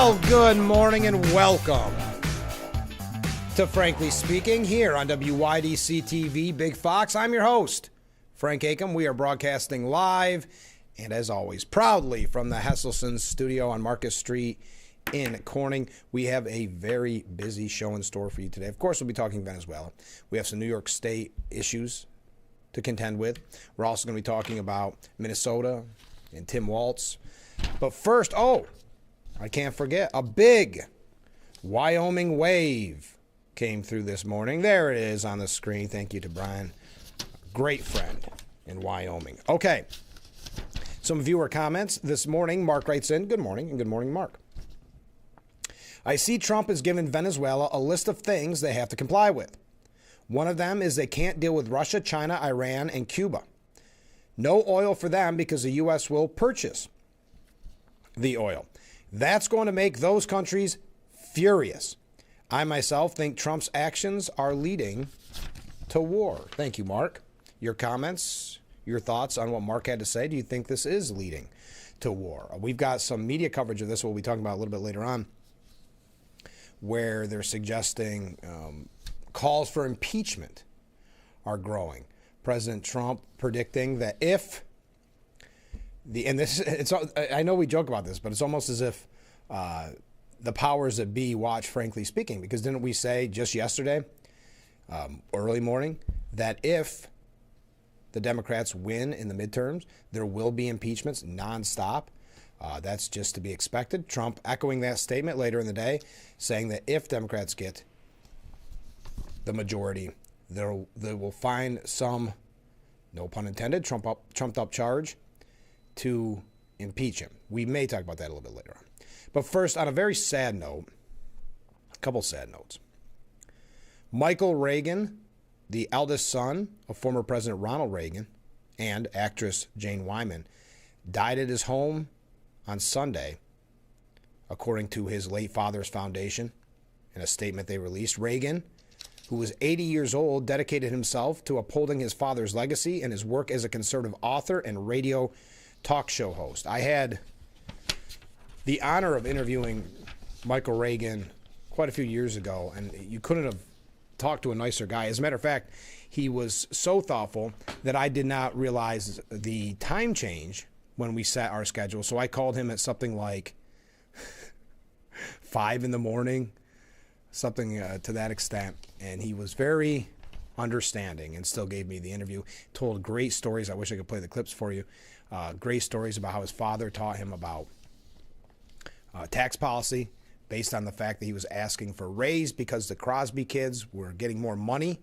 Well, good morning and welcome to Frankly Speaking here on WYDC TV Big Fox. I'm your host, Frank Acom. We are broadcasting live and, as always, proudly from the Hesselson studio on Marcus Street in Corning. We have a very busy show in store for you today. Of course, we'll be talking Venezuela. We have some New York State issues to contend with. We're also going to be talking about Minnesota and Tim Walz. But first, I can't forget, a big Wyoming wave came through this morning. There it is on the screen. Thank you to Brian, great friend in Wyoming. Okay, some viewer comments this morning. Mark writes in, good morning, and good morning, Mark. I see Trump has given Venezuela a list of things they have to comply with. One of them is they can't deal with Russia, China, Iran, and Cuba. No oil for them because the U.S. will purchase the oil. That's going to make those countries furious. I myself think Trump's actions are leading to war. Thank you, Mark. Your comments, your thoughts on what Mark had to say. Do you think this is leading to war? We've got some media coverage of this we'll be talking about a little bit later on, where they're suggesting calls for impeachment are growing. President Trump predicting that if I know we joke about this, but it's almost as if the powers that be watch Frankly Speaking, because didn't we say just yesterday, early morning, that if the Democrats win in the midterms, there will be impeachments nonstop? That's just to be expected. Trump echoing that statement later in the day, saying that if Democrats get the majority, they will find some, no pun intended, trumped up charge to impeach him. We may talk about that a little bit later on. But first, on a very sad note, a couple sad notes. Michael Reagan, the eldest son of former President Ronald Reagan and actress Jane Wyman, died at his home on Sunday, according to his late father's foundation in a statement they released. Reagan, who was 80 years old, dedicated himself to upholding his father's legacy and his work as a conservative author and radio talk show host. I had the honor of interviewing Michael Reagan quite a few years ago, and you couldn't have talked to a nicer guy. As a matter of fact, he was so thoughtful that I did not realize the time change when we set our schedule. So I called him at something like 5 in the morning, something to that extent. And he was very understanding and still gave me the interview. Told great stories. I wish I could play the clips for you. Great stories about how his father taught him about tax policy based on the fact that he was asking for a raise because the Crosby kids were getting more money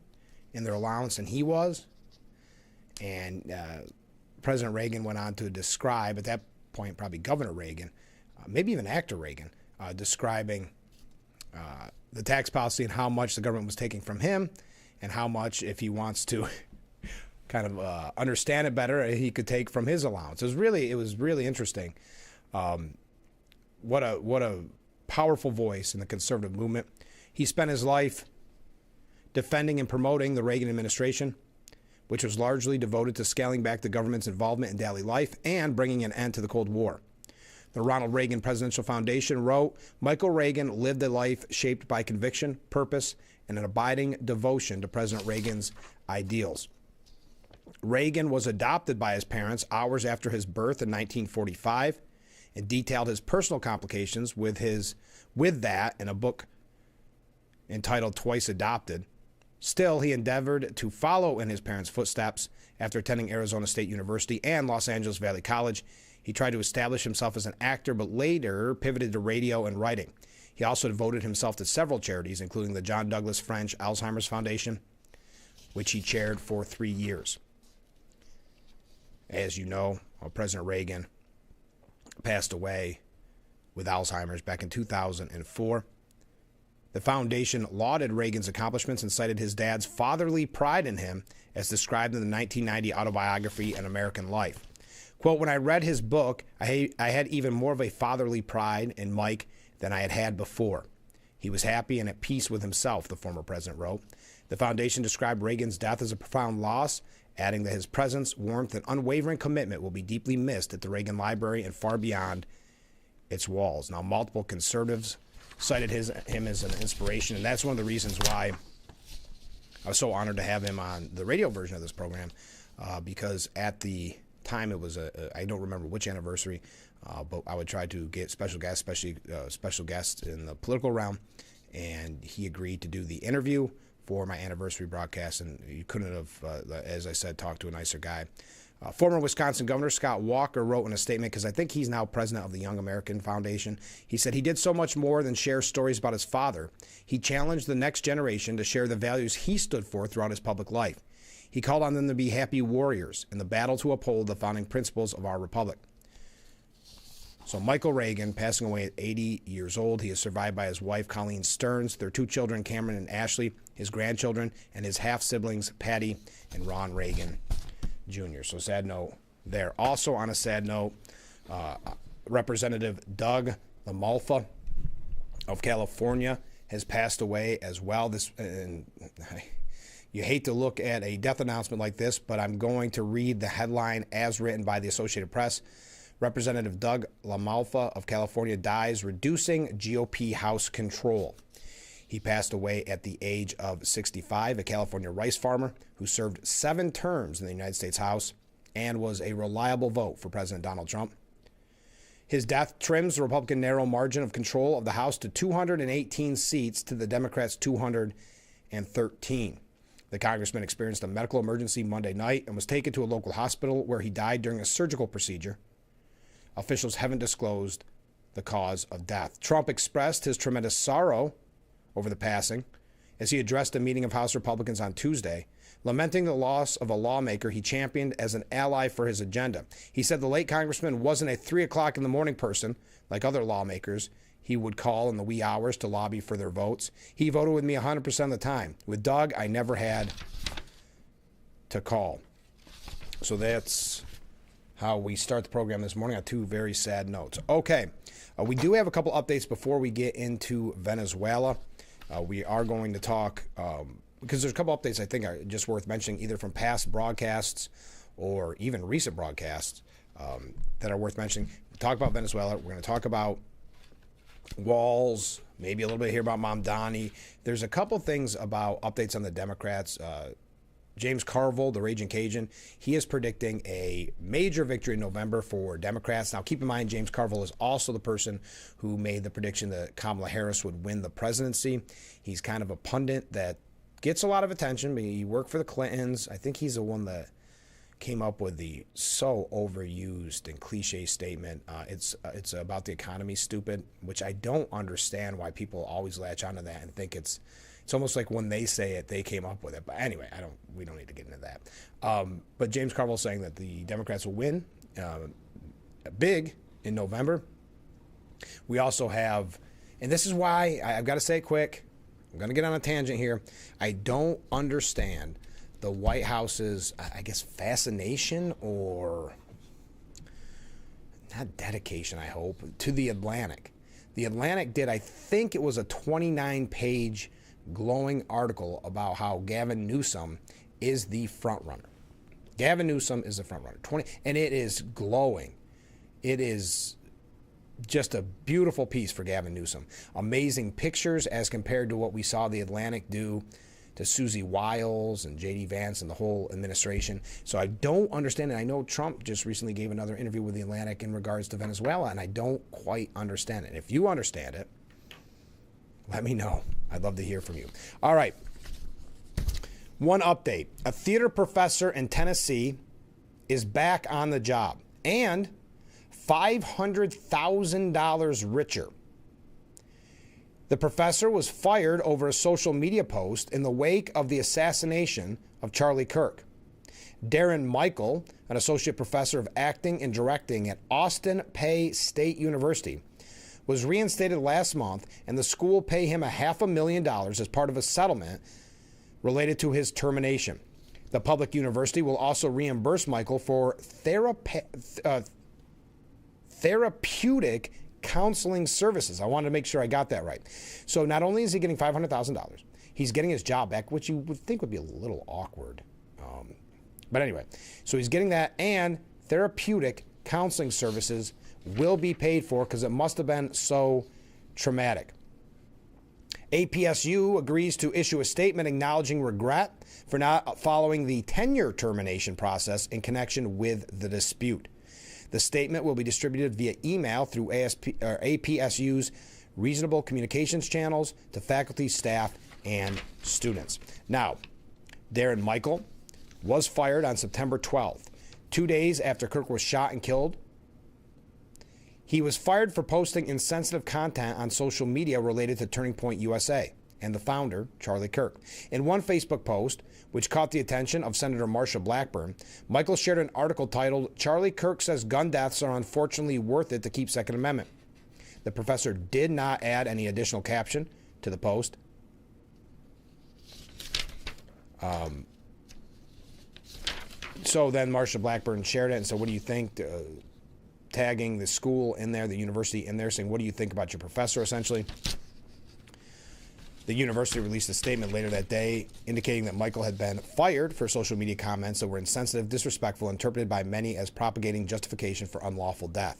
in their allowance than he was. And President Reagan went on to describe, at that point, probably Governor Reagan, maybe even actor Reagan, describing the tax policy and how much the government was taking from him and how much, if he wants to kind of understand it better, he could take from his allowance. It was really interesting. What a powerful voice in the conservative movement. He spent his life defending and promoting the Reagan administration, which was largely devoted to scaling back the government's involvement in daily life and bringing an end to the Cold War. The Ronald Reagan Presidential Foundation wrote, Michael Reagan lived a life shaped by conviction, purpose, and an abiding devotion to President Reagan's ideals. Reagan was adopted by his parents hours after his birth in 1945 and detailed his personal complications with that in a book entitled Twice Adopted. Still, he endeavored to follow in his parents' footsteps after attending Arizona State University and Los Angeles Valley College. He tried to establish himself as an actor, but later pivoted to radio and writing. He also devoted himself to several charities, including the John Douglas French Alzheimer's Foundation, which he chaired for 3 years. As you know, President Reagan passed away with Alzheimer's back in 2004. The foundation lauded Reagan's accomplishments and cited his dad's fatherly pride in him, as described in the 1990 autobiography, An American Life. Quote, when I read his book, I had even more of a fatherly pride in Mike than I had had before. He was happy and at peace with himself, the former president wrote. The foundation described Reagan's death as a profound loss, adding that his presence, warmth, and unwavering commitment will be deeply missed at the Reagan Library and far beyond its walls. Now, multiple conservatives cited him as an inspiration, and that's one of the reasons why I was so honored to have him on the radio version of this program, because at the time it was I don't remember which anniversary, but I would try to get special guests, especially special guests in the political realm, and he agreed to do the interview for my anniversary broadcast, and you couldn't have, as I said, talked to a nicer guy. Former Wisconsin Governor Scott Walker wrote in a statement, because I think he's now president of the Young American Foundation. He said he did so much more than share stories about his father. He challenged the next generation to share the values he stood for throughout his public life. He called on them to be happy warriors in the battle to uphold the founding principles of our republic. So Michael Reagan, passing away at 80 years old. He is survived by his wife, Colleen Stearns, their two children, Cameron and Ashley, his grandchildren, and his half-siblings, Patty and Ron Reagan Jr. So sad note there. Also on a sad note, Representative Doug LaMalfa of California has passed away as well. You hate to look at a death announcement like this, but I'm going to read the headline as written by the Associated Press. Representative Doug LaMalfa of California dies, reducing GOP House control. He passed away at the age of 65, a California rice farmer who served 7 terms in the United States House and was a reliable vote for President Donald Trump. His death trims the Republican narrow margin of control of the House to 218 seats to the Democrats' 213. The congressman experienced a medical emergency Monday night and was taken to a local hospital where he died during a surgical procedure. Officials haven't disclosed the cause of death. Trump expressed his tremendous sorrow over the passing as he addressed a meeting of House Republicans on Tuesday, lamenting the loss of a lawmaker he championed as an ally for his agenda. He said the late congressman wasn't a 3 o'clock in the morning person like other lawmakers he would call in the wee hours to lobby for their votes. He voted with me 100% of the time. With Doug, I never had to call. So that's how we start the program this morning on 2 very sad notes. Okay, we do have a couple updates before we get into Venezuela. We are going to talk, because there's a couple updates I think are just worth mentioning, either from past broadcasts or even recent broadcasts that are worth mentioning. We'll talk about Venezuela. We're going to talk about Walls, maybe a little bit here about Mamdani. There's a couple things about updates on the Democrats. James Carville, the Raging Cajun, he is predicting a major victory in November for Democrats. Now, keep in mind, James Carville is also the person who made the prediction that Kamala Harris would win the presidency. He's kind of a pundit that gets a lot of attention. He worked for the Clintons. I think he's the one that came up with the so overused and cliche statement, it's about the economy, stupid, which I don't understand why people always latch onto that and think it's almost like when they say it, they came up with it. But anyway, we don't need to get into that. But James Carville is saying that the Democrats will win big in November. We also have, and this is why I've got to say it quick, I'm going to get on a tangent here. I don't understand the White House's, I guess, fascination or not dedication, I hope, to the Atlantic. The Atlantic did, I think it was a 29-page glowing article about how Gavin Newsom is the front runner. Gavin Newsom is the front runner. And it is glowing. It is just a beautiful piece for Gavin Newsom. Amazing pictures as compared to what we saw the Atlantic do to Susie Wiles and J.D. Vance and the whole administration. So I don't understand it. I know Trump just recently gave another interview with the Atlantic in regards to Venezuela, and I don't quite understand it. If you understand it, let me know. I'd love to hear from you. All right. One update. A theater professor in Tennessee is back on the job and $500,000 richer. The professor was fired over a social media post in the wake of the assassination of Charlie Kirk. Darren Michael, an associate professor of acting and directing at Austin Peay State University, was reinstated last month, and the school paid him $500,000 as part of a settlement related to his termination. The public university will also reimburse Michael for therapeutic counseling services. I wanted to make sure I got that right. So not only is he getting $500,000, he's getting his job back, which you would think would be a little awkward. But anyway, so he's getting that and therapeutic counseling services will be paid for because it must have been so traumatic. APSU agrees to issue a statement acknowledging regret for not following the tenure termination process in connection with the dispute. The statement will be distributed via email through APSU's reasonable communications channels to faculty, staff, and students. Now, Darren Michael was fired on September 12th, 2 days after Kirk was shot and killed. He was fired for posting insensitive content on social media related to Turning Point USA and the founder, Charlie Kirk. In one Facebook post, which caught the attention of Senator Marsha Blackburn, Michael shared an article titled, "Charlie Kirk says gun deaths are unfortunately worth it to keep Second Amendment." The professor did not add any additional caption to the post. So then Marsha Blackburn shared it and said, what do you think? Tagging the school in there, the university in there, saying, what do you think about your professor, essentially? The university released a statement later that day indicating that Michael had been fired for social media comments that were insensitive, disrespectful, interpreted by many as propagating justification for unlawful death.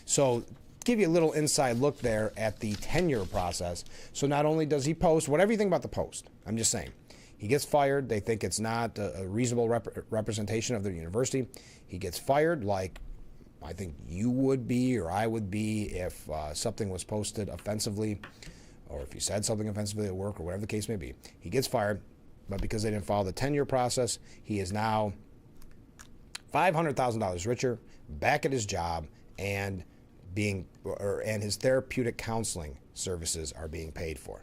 So, give you a little inside look there at the tenure process. So not only does he post, whatever you think about the post, I'm just saying, he gets fired. They think it's not a reasonable representation of the university. He gets fired like I think you would be or I would be if something was posted offensively or if you said something offensively at work or whatever the case may be. He gets fired, but because they didn't follow the tenure process, he is now $500,000 richer, back at his job, and his therapeutic counseling services are being paid for.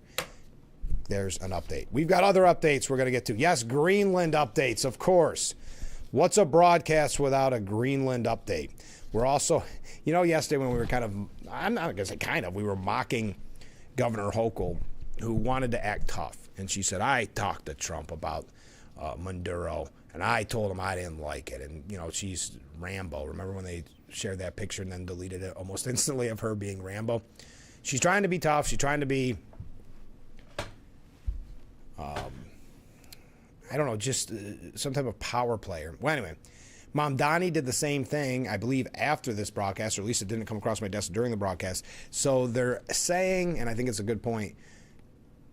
There's an update. We've got other updates we're going to get to. Yes, Greenland updates, of course. What's a broadcast without a Greenland update? We're also, yesterday when we were I'm not going to say kind of, we were mocking Governor Hochul, who wanted to act tough. And she said, I talked to Trump about Maduro, and I told him I didn't like it. And, she's Rambo. Remember when they shared that picture and then deleted it almost instantly of her being Rambo? She's trying to be tough. She's trying to be, just some type of power player. Well, anyway, Mamdani did the same thing, I believe, after this broadcast, or at least it didn't come across my desk during the broadcast. So they're saying, and I think it's a good point,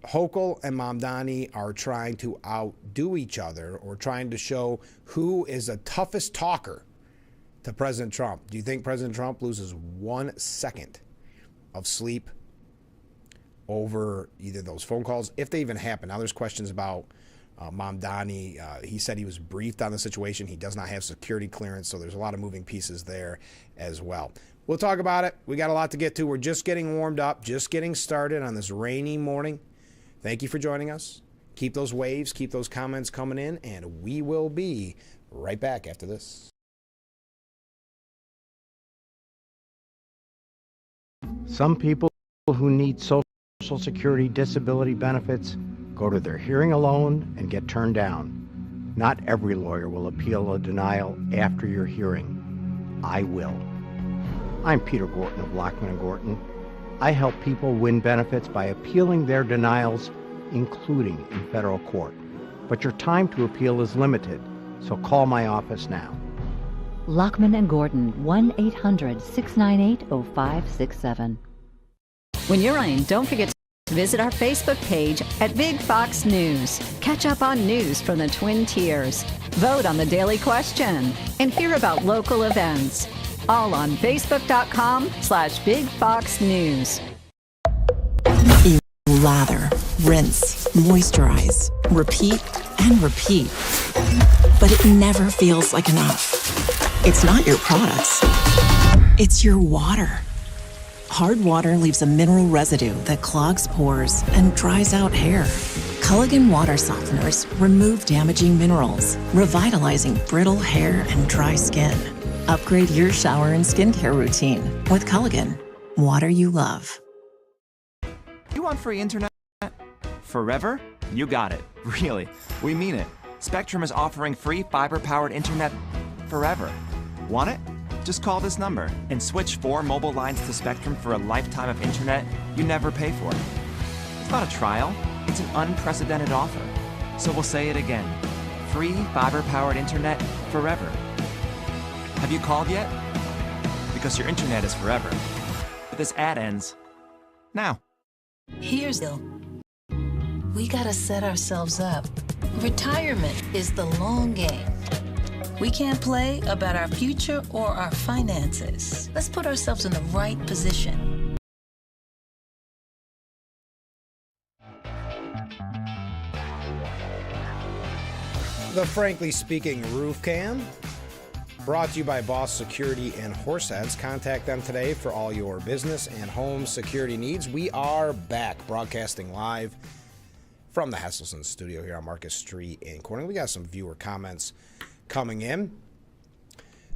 Hochul and Mamdani are trying to outdo each other or trying to show who is the toughest talker to President Trump. Do you think President Trump loses 1 second of sleep over either those phone calls, if they even happen? Now there's questions about Mamdani. He said he was briefed on the situation. He does not have security clearance, so there's a lot of moving pieces there as well. We'll talk about it. We got a lot to get to. We're just getting warmed up, just getting started on this rainy morning. Thank you for joining us. Keep those waves, keep those comments coming in, and we will be right back after this. Some people who need Social Security disability benefits go to their hearing alone and get turned down. Not every lawyer will appeal a denial after your hearing. I will. I'm Peter Gorton of Lockman & Gorton. I help people win benefits by appealing their denials, including in federal court. But your time to appeal is limited, so call my office now. Lockman & Gorton, 1-800-698-0567. When you're running, don't forget to visit our Facebook page at Big Fox News. Catch up on news from the Twin Tiers. Vote on the daily question and hear about local events. All on Facebook.com/Big Fox News. You lather, rinse, moisturize, repeat, and repeat. But it never feels like enough. It's not your products. It's your water. Hard water leaves a mineral residue that clogs pores and dries out hair. Culligan water softeners remove damaging minerals, revitalizing brittle hair and dry skin. Upgrade your shower and skincare routine with Culligan, water you love. You want free internet? Forever? You got it. Really. We mean it. Spectrum is offering free fiber-powered internet forever. Want it? Just call this number and switch 4 mobile lines to Spectrum for a lifetime of internet you never pay for. It's not a trial. It's an unprecedented offer. So we'll say it again. Free fiber-powered internet forever. Have you called yet? because your internet is forever. But this ad ends now. Here's the deal. We gotta set ourselves up. Retirement is the long game. We can't play about our future or our finances. Let's put ourselves in the right position. The Frankly Speaking Roof Cam, brought to you by Boss Security and Horseheads. Contact them today for all your business and home security needs. We are back broadcasting live from the Hesselson studio here on Marcus Street in Corning. We got some viewer comments coming in.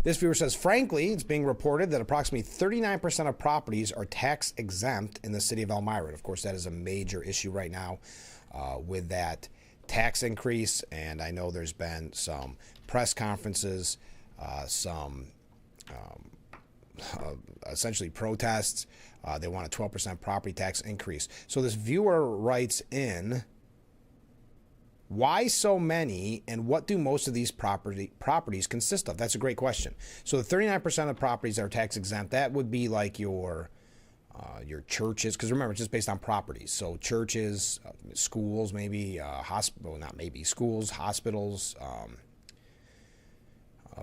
This viewer says, frankly, it's being reported that approximately 39% of properties are tax exempt in the city of Elmira. And of course, that is a major issue right now with that tax increase. And I know there's been some press conferences, essentially protests. They want a 12% property tax increase. So this viewer writes in, why so many, and what do most of these properties consist of? That's a great question. So the 39% of properties that are tax exempt, that would be like your churches, because remember, it's just based on properties. So churches, schools, maybe schools, hospitals,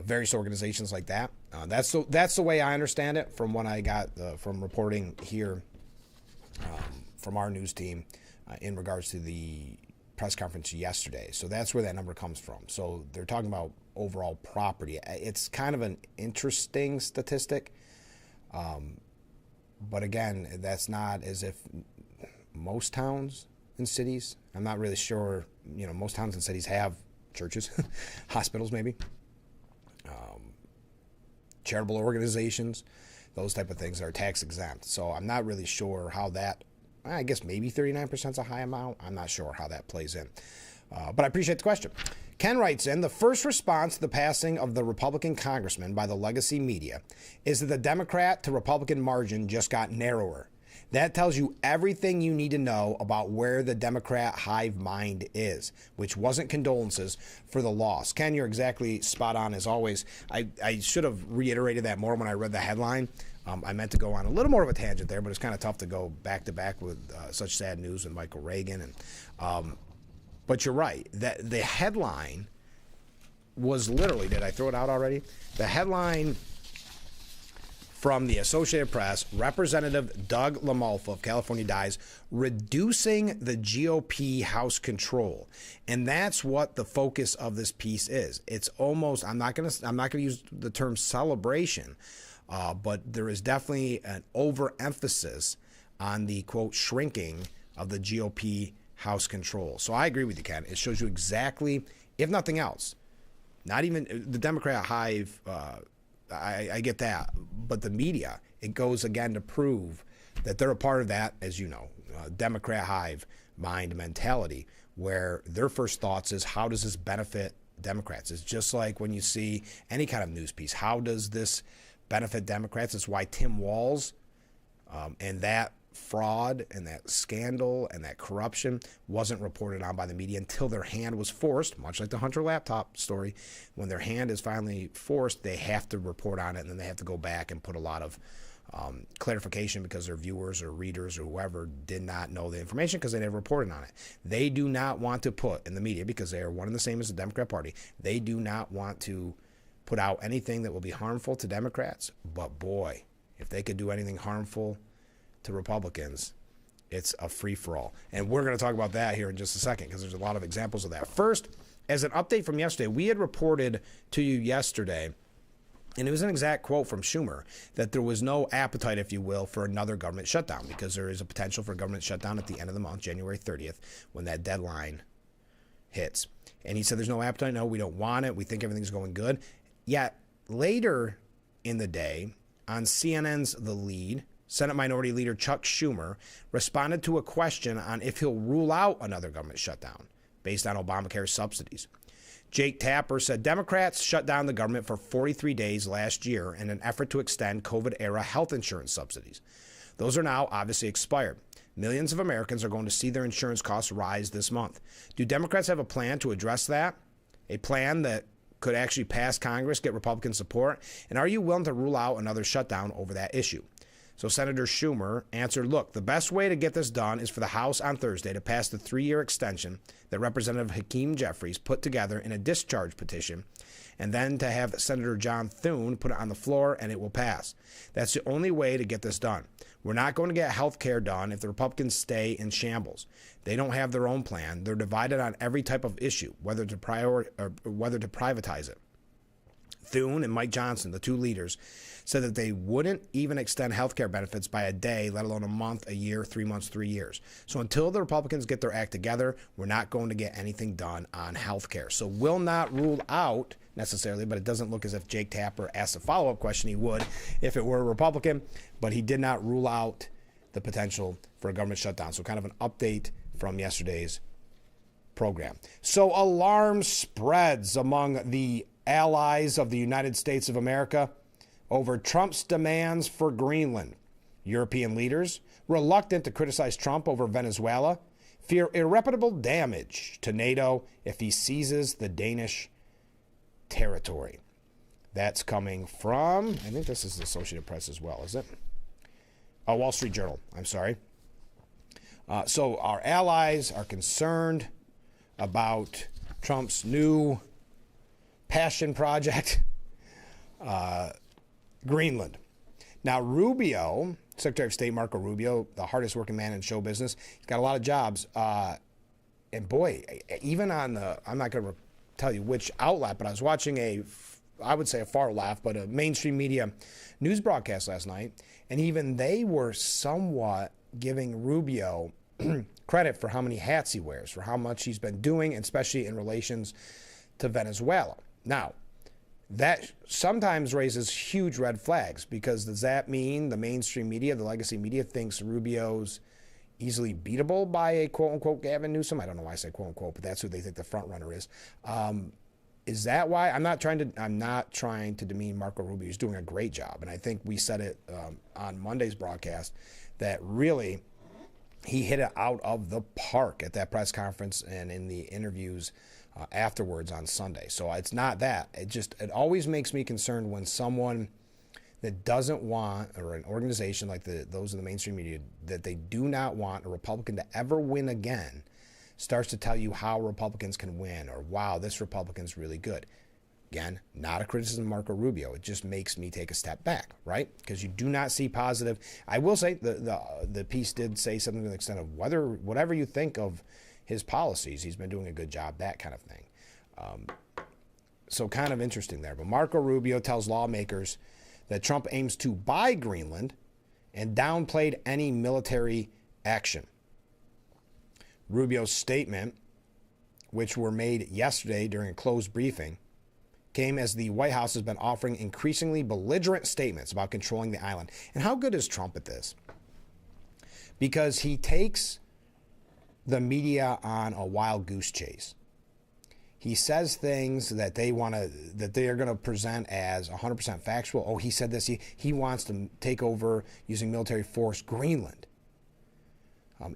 various organizations like that. That's the way I understand it from what I got from reporting here from our news team in regards to the press conference yesterday. So that's where that number comes from. So they're talking about overall property. It's kind of an interesting statistic. But again, that's not as if most towns and cities, I'm not really sure, most towns and cities have churches, hospitals maybe, charitable organizations, those type of things that are tax exempt. So I'm not really sure how that, I guess maybe 39% is a high amount. I'm not sure how that plays in. But I appreciate the question. Ken writes in, the first response to the passing of the Republican congressman by the legacy media is that the Democrat to Republican margin just got narrower. That tells you everything you need to know about where the Democrat hive mind is, which wasn't condolences for the loss. Ken, you're exactly spot on as always. I should have reiterated that more when I read the headline. I meant to go on a little more of a tangent there, but it's kind of tough to go back to back with such sad news with Michael Reagan. But you're right. That the headline was literally, did I throw it out already? The headline from the Associated Press, Representative Doug LaMalfa of California dies, reducing the GOP House control. And that's what the focus of this piece is. It's almost, I'm not gonna use the term celebration, but there is definitely an overemphasis on the, quote, shrinking of the GOP House control. So I agree with you, Ken. It shows you exactly, if nothing else, not even the Democrat hive, I get that, but the media, it goes again to prove that they're a part of that, as you know, Democrat hive mind mentality, where their first thoughts is, how does this benefit Democrats? It's just like when you see any kind of news piece, how does this benefit Democrats? It's why Tim Walz and that fraud and that scandal and that corruption wasn't reported on by the media until their hand was forced, much like the Hunter laptop story. When their hand is finally forced, they have to report on it, and then they have to go back and put a lot of clarification because their viewers or readers or whoever did not know the information because they never reported on it. They do not want to put in the media, because they are one and the same as the Democrat Party, they do not want to put out anything that will be harmful to Democrats. But boy, if they could do anything harmful to Republicans, it's a free-for-all. And we're going to talk about that here in just a second, because there's a lot of examples of that. First, as an update from yesterday, we had reported to you yesterday, and it was an exact quote from Schumer, that there was no appetite, if you will, for another government shutdown, because there is a potential for a government shutdown at the end of the month, January 30th, when that deadline hits. And he said there's no appetite. No, we don't want it. We think everything's going good. Yet later in the day, on CNN's The Lead, Senate Minority Leader Chuck Schumer responded to a question on if he'll rule out another government shutdown based on Obamacare subsidies. Jake Tapper said Democrats shut down the government for 43 days last year in an effort to extend COVID-era health insurance subsidies. Those are now obviously expired. Millions of Americans are going to see their insurance costs rise this month. Do Democrats have a plan to address that? A plan that could actually pass Congress, get Republican support? And are you willing to rule out another shutdown over that issue? So Senator Schumer answered, look, the best way to get this done is for the House on Thursday to pass the 3-year extension that Representative Hakeem Jeffries put together in a discharge petition, and then to have Senator John Thune put it on the floor, and it will pass. That's the only way to get this done. We're not going to get health care done if the Republicans stay in shambles. They don't have their own plan. They're divided on every type of issue, whether to privatize it. Thune and Mike Johnson, the two leaders, said that they wouldn't even extend health care benefits by a day, let alone a month, a year, 3 months, 3 years. So until the Republicans get their act together, we're not going to get anything done on health care. So will not rule out necessarily, but it doesn't look as if Jake Tapper asked a follow-up question. He would if it were a Republican, but he did not rule out the potential for a government shutdown. So kind of an update from yesterday's program. So alarm spreads among the allies of the United States of America over Trump's demands for Greenland. European leaders, reluctant to criticize Trump over Venezuela, fear irreparable damage to NATO if he seizes the Danish territory. That's coming from, I think this is the Associated Press as well, is it? Oh, Wall Street Journal, I'm sorry. So our allies are concerned about Trump's new passion project, Greenland. Now, Rubio, Secretary of State Marco Rubio, the hardest working man in show business, he's got a lot of jobs. And boy, even on the, I'm not going to tell you which outlet, but I was watching I would say a far left, but a mainstream media news broadcast last night, and even they were somewhat giving Rubio credit for how many hats he wears, for how much he's been doing, especially in relations to Venezuela. Now, that sometimes raises huge red flags, because does that mean the mainstream media, the legacy media, thinks Rubio's easily beatable by a quote-unquote Gavin Newsom? I don't know why I say quote-unquote, but that's who they think the front runner is. Is that why? I'm not trying to demean Marco Rubio. He's doing a great job, and I think we said it on Monday's broadcast that really he hit it out of the park at that press conference and in the interviews afterwards on Sunday. So it's not that. It always makes me concerned when someone that doesn't want, or an organization like those in the mainstream media, that they do not want a Republican to ever win again, starts to tell you how Republicans can win, or wow, this Republican's really good. Again, not a criticism of Marco Rubio. It just makes me take a step back, right? Because you do not see positive. I will say the piece did say something to the extent of whatever you think of his policies, he's been doing a good job, that kind of thing. So kind of interesting there. But Marco Rubio tells lawmakers that Trump aims to buy Greenland and downplayed any military action. Rubio's statement, which were made yesterday during a closed briefing, came as the White House has been offering increasingly belligerent statements about controlling the island. And how good is Trump at this? Because he takes the media on a wild goose chase. He says things that they are going to present as 100% factual. Oh, he said this. He wants to take over using military force Greenland.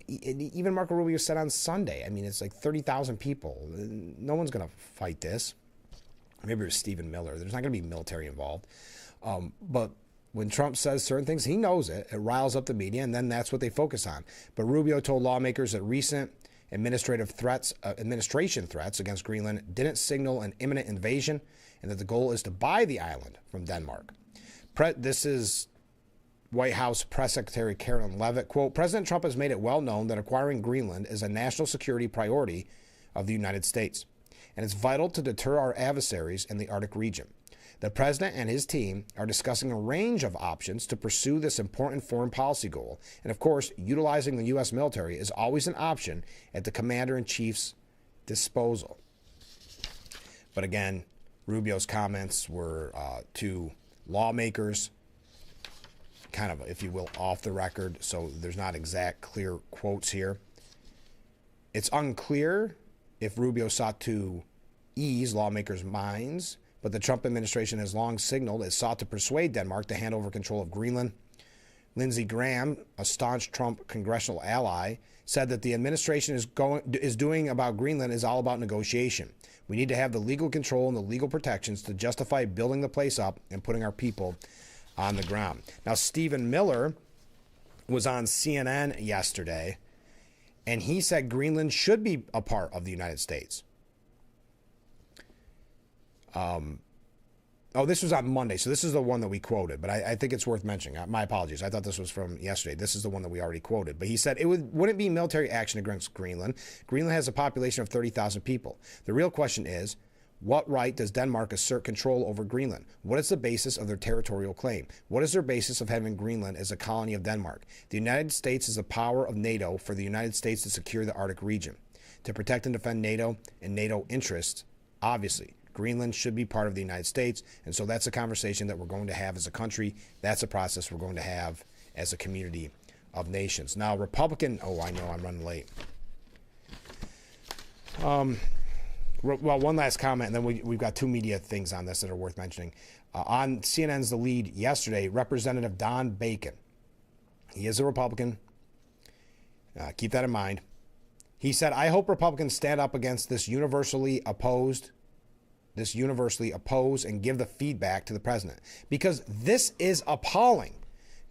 Even Marco Rubio said on Sunday, I mean, it's like 30,000 people. No one's going to fight this. Maybe it was Stephen Miller. There's not going to be military involved. But when Trump says certain things, he knows it. It riles up the media, and then that's what they focus on. But Rubio told lawmakers that recent administration threats against Greenland didn't signal an imminent invasion, and that the goal is to buy the island from Denmark. This is White House Press Secretary Karen Leavitt. Quote, President Trump has made it well known that acquiring Greenland is a national security priority of the United States, and it's vital to deter our adversaries in the Arctic region. The president and his team are discussing a range of options to pursue this important foreign policy goal. And of course, utilizing the U.S. military is always an option at the commander-in-chief's disposal. But again, Rubio's comments were to lawmakers, kind of, if you will, off the record. So there's not exact clear quotes here. It's unclear if Rubio sought to ease lawmakers' minds, but the Trump administration has long signaled it sought to persuade Denmark to hand over control of Greenland. Lindsey Graham, a staunch Trump congressional ally, said that the administration is doing about Greenland is all about negotiation. We need to have the legal control and the legal protections to justify building the place up and putting our people on the ground. Now, Stephen Miller was on CNN yesterday, and he said Greenland should be a part of the United States. This was on Monday, so this is the one that we quoted, but I think it's worth mentioning. My apologies. I thought this was from yesterday. This is the one that we already quoted. But he said it wouldn't be military action against Greenland. Greenland has a population of 30,000 people. The real question is, what right does Denmark assert control over Greenland? What is the basis of their territorial claim? What is their basis of having Greenland as a colony of Denmark? The United States is the power of NATO for the United States to secure the Arctic region. To protect and defend NATO and NATO interests, obviously, Greenland should be part of the United States, and so that's a conversation that we're going to have as a country. That's a process we're going to have as a community of nations. Now, I know I'm running late. Well, one last comment, and then we've got two media things on this that are worth mentioning. On CNN's The Lead yesterday, Representative Don Bacon, he is a Republican. Keep that in mind. He said, I hope Republicans stand up against this universally oppose and give the feedback to the president, because this is appalling.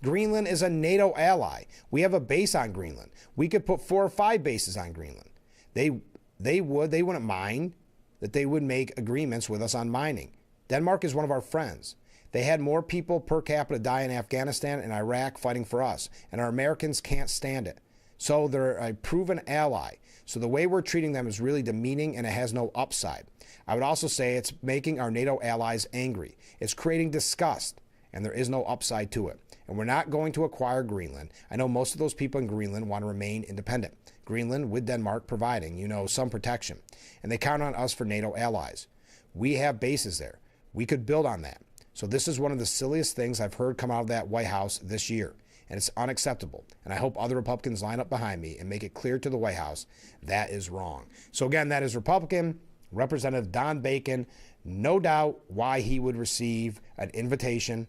Greenland is a NATO ally. We have a base on Greenland. We could put 4 or 5 bases on Greenland. They wouldn't mind that they would make agreements with us on mining. Denmark is one of our friends. They had more people per capita die in Afghanistan and Iraq fighting for us, and our Americans can't stand it. So they're a proven ally. So the way we're treating them is really demeaning, and it has no upside. I would also say it's making our NATO allies angry. It's creating disgust, and there is no upside to it. And we're not going to acquire Greenland. I know most of those people in Greenland want to remain independent. Greenland, with Denmark providing, some protection. And they count on us for NATO allies. We have bases there. We could build on that. So this is one of the silliest things I've heard come out of that White House this year. And it's unacceptable. And I hope other Republicans line up behind me and make it clear to the White House that is wrong. So again, that is Republican Representative Don Bacon. No doubt why he would receive an invitation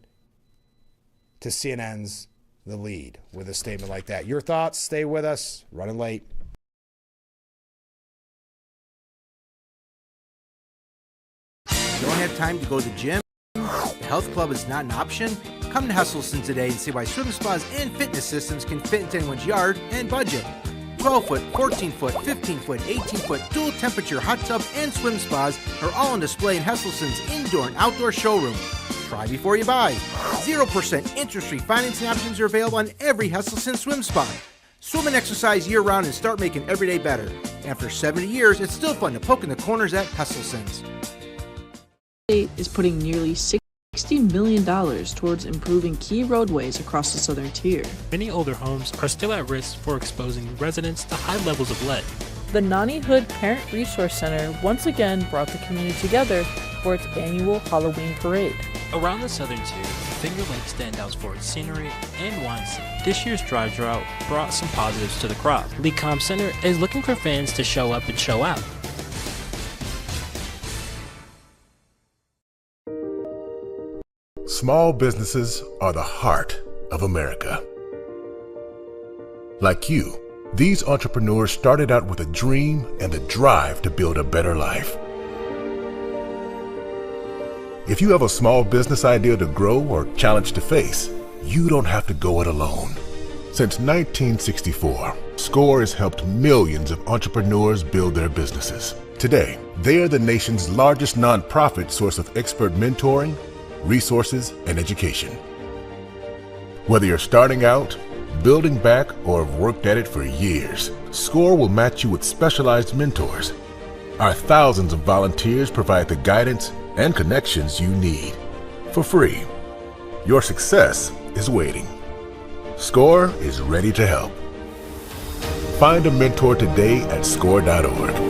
to CNN's The Lead with a statement like that. Your thoughts? Stay with us. Running late. Don't have time to go to the gym? The health club is not an option? Come to Hesselson today and see why swim spas and fitness systems can fit into anyone's yard and budget. 12-foot, 14-foot, 15-foot, 18-foot dual temperature hot tubs and swim spas are all on display in Hesselson's indoor and outdoor showroom. Try before you buy. 0% interest-free financing options are available on every Hesselson swim spa. Swim and exercise year-round and start making every day better. After 70 years, it's still fun to poke in the corners at Hesselson's. The state is putting nearly $60 million towards improving key roadways across the southern tier. Many older homes are still at risk for exposing residents to high levels of lead. The Nani Hood Parent Resource Center once again brought the community together for its annual Halloween parade. Around the southern tier, Finger Lake stands out for its scenery and wine scene. This year's dry drought brought some positives to the crop. Lee Com Center is looking for fans to show up and show out. Small businesses are the heart of America. Like you, these entrepreneurs started out with a dream and the drive to build a better life. If you have a small business idea to grow or challenge to face, you don't have to go it alone. Since 1964, SCORE has helped millions of entrepreneurs build their businesses. Today, they are the nation's largest nonprofit source of expert mentoring, resources, and education. Whether you're starting out, building back, or have worked at it for years, SCORE will match you with specialized mentors. Our thousands of volunteers provide the guidance and connections you need for free. Your success is waiting. SCORE is ready to help. Find a mentor today at SCORE.org.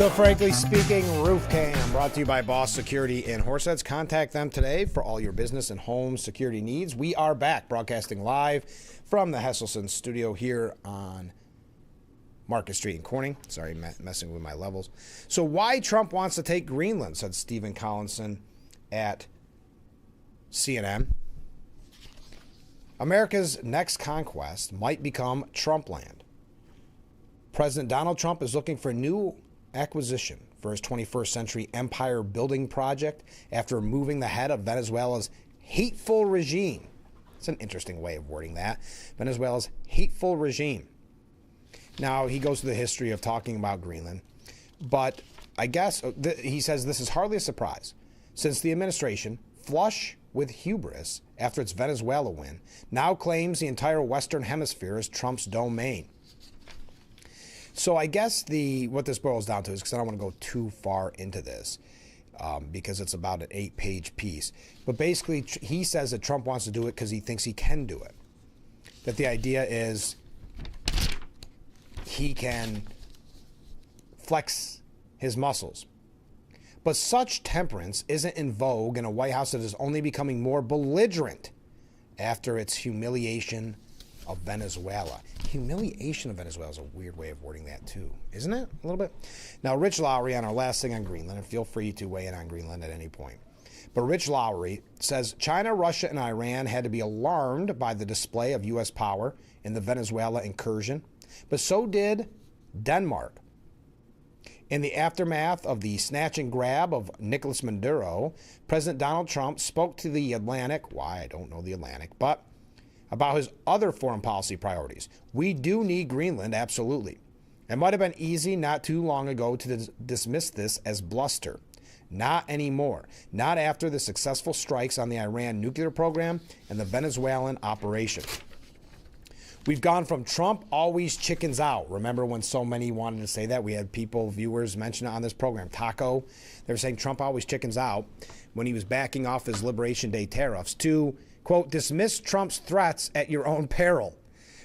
The Frankly Speaking Roof Cam, brought to you by Boss Security in Horseheads. Contact them today for all your business and home security needs. We are back, broadcasting live from the Hesselson studio here on Market Street in Corning. Sorry, messing with my levels. So why Trump wants to take Greenland, said Stephen Collinson at CNN. America's next conquest might become Trumpland. President Donald Trump is looking for a new acquisition for his 21st century empire building project after removing the head of Venezuela's hateful regime. It's an interesting way of wording that. Venezuela's hateful regime. Now, he goes to the history of talking about Greenland, but I guess he says this is hardly a surprise, since the administration, flush with hubris after its Venezuela win, now claims the entire Western Hemisphere is Trump's domain. So I guess what this boils down to is, because I don't want to go too far into this, because it's about an 8-page piece. But basically, he says that Trump wants to do it because he thinks he can do it. That the idea is he can flex his muscles. But such temperance isn't in vogue in a White House that is only becoming more belligerent after its humiliation of Venezuela. Humiliation of Venezuela is a weird way of wording that too, isn't it? A little bit. Now, Rich Lowry on our last thing on Greenland, and feel free to weigh in on Greenland at any point. But Rich Lowry says China, Russia, and Iran had to be alarmed by the display of U.S. power in the Venezuela incursion, but so did Denmark. In the aftermath of the snatch and grab of Nicolas Maduro, President Donald Trump spoke to the Atlantic, why I don't know the Atlantic, but about his other foreign policy priorities. We do need Greenland, absolutely. It might have been easy not too long ago to dismiss this as bluster. Not anymore. Not after the successful strikes on the Iran nuclear program and the Venezuelan operation. We've gone from Trump always chickens out. Remember when so many wanted to say that? We had viewers mention it on this program. Taco, they were saying Trump always chickens out when he was backing off his Liberation Day tariffs to, quote, dismiss Trump's threats at your own peril.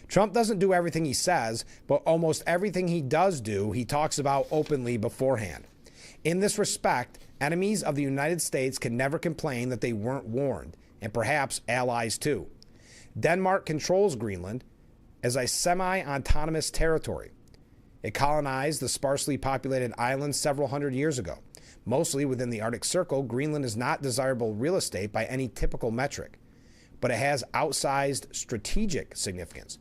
Trump doesn't do everything he says, but almost everything he does do, he talks about openly beforehand. In this respect, enemies of the United States can never complain that they weren't warned, and perhaps allies too. Denmark controls Greenland as a semi-autonomous territory. It colonized the sparsely populated island several hundred years ago. Mostly within the Arctic Circle, Greenland is not desirable real estate by any typical metric, but it has outsized strategic significance.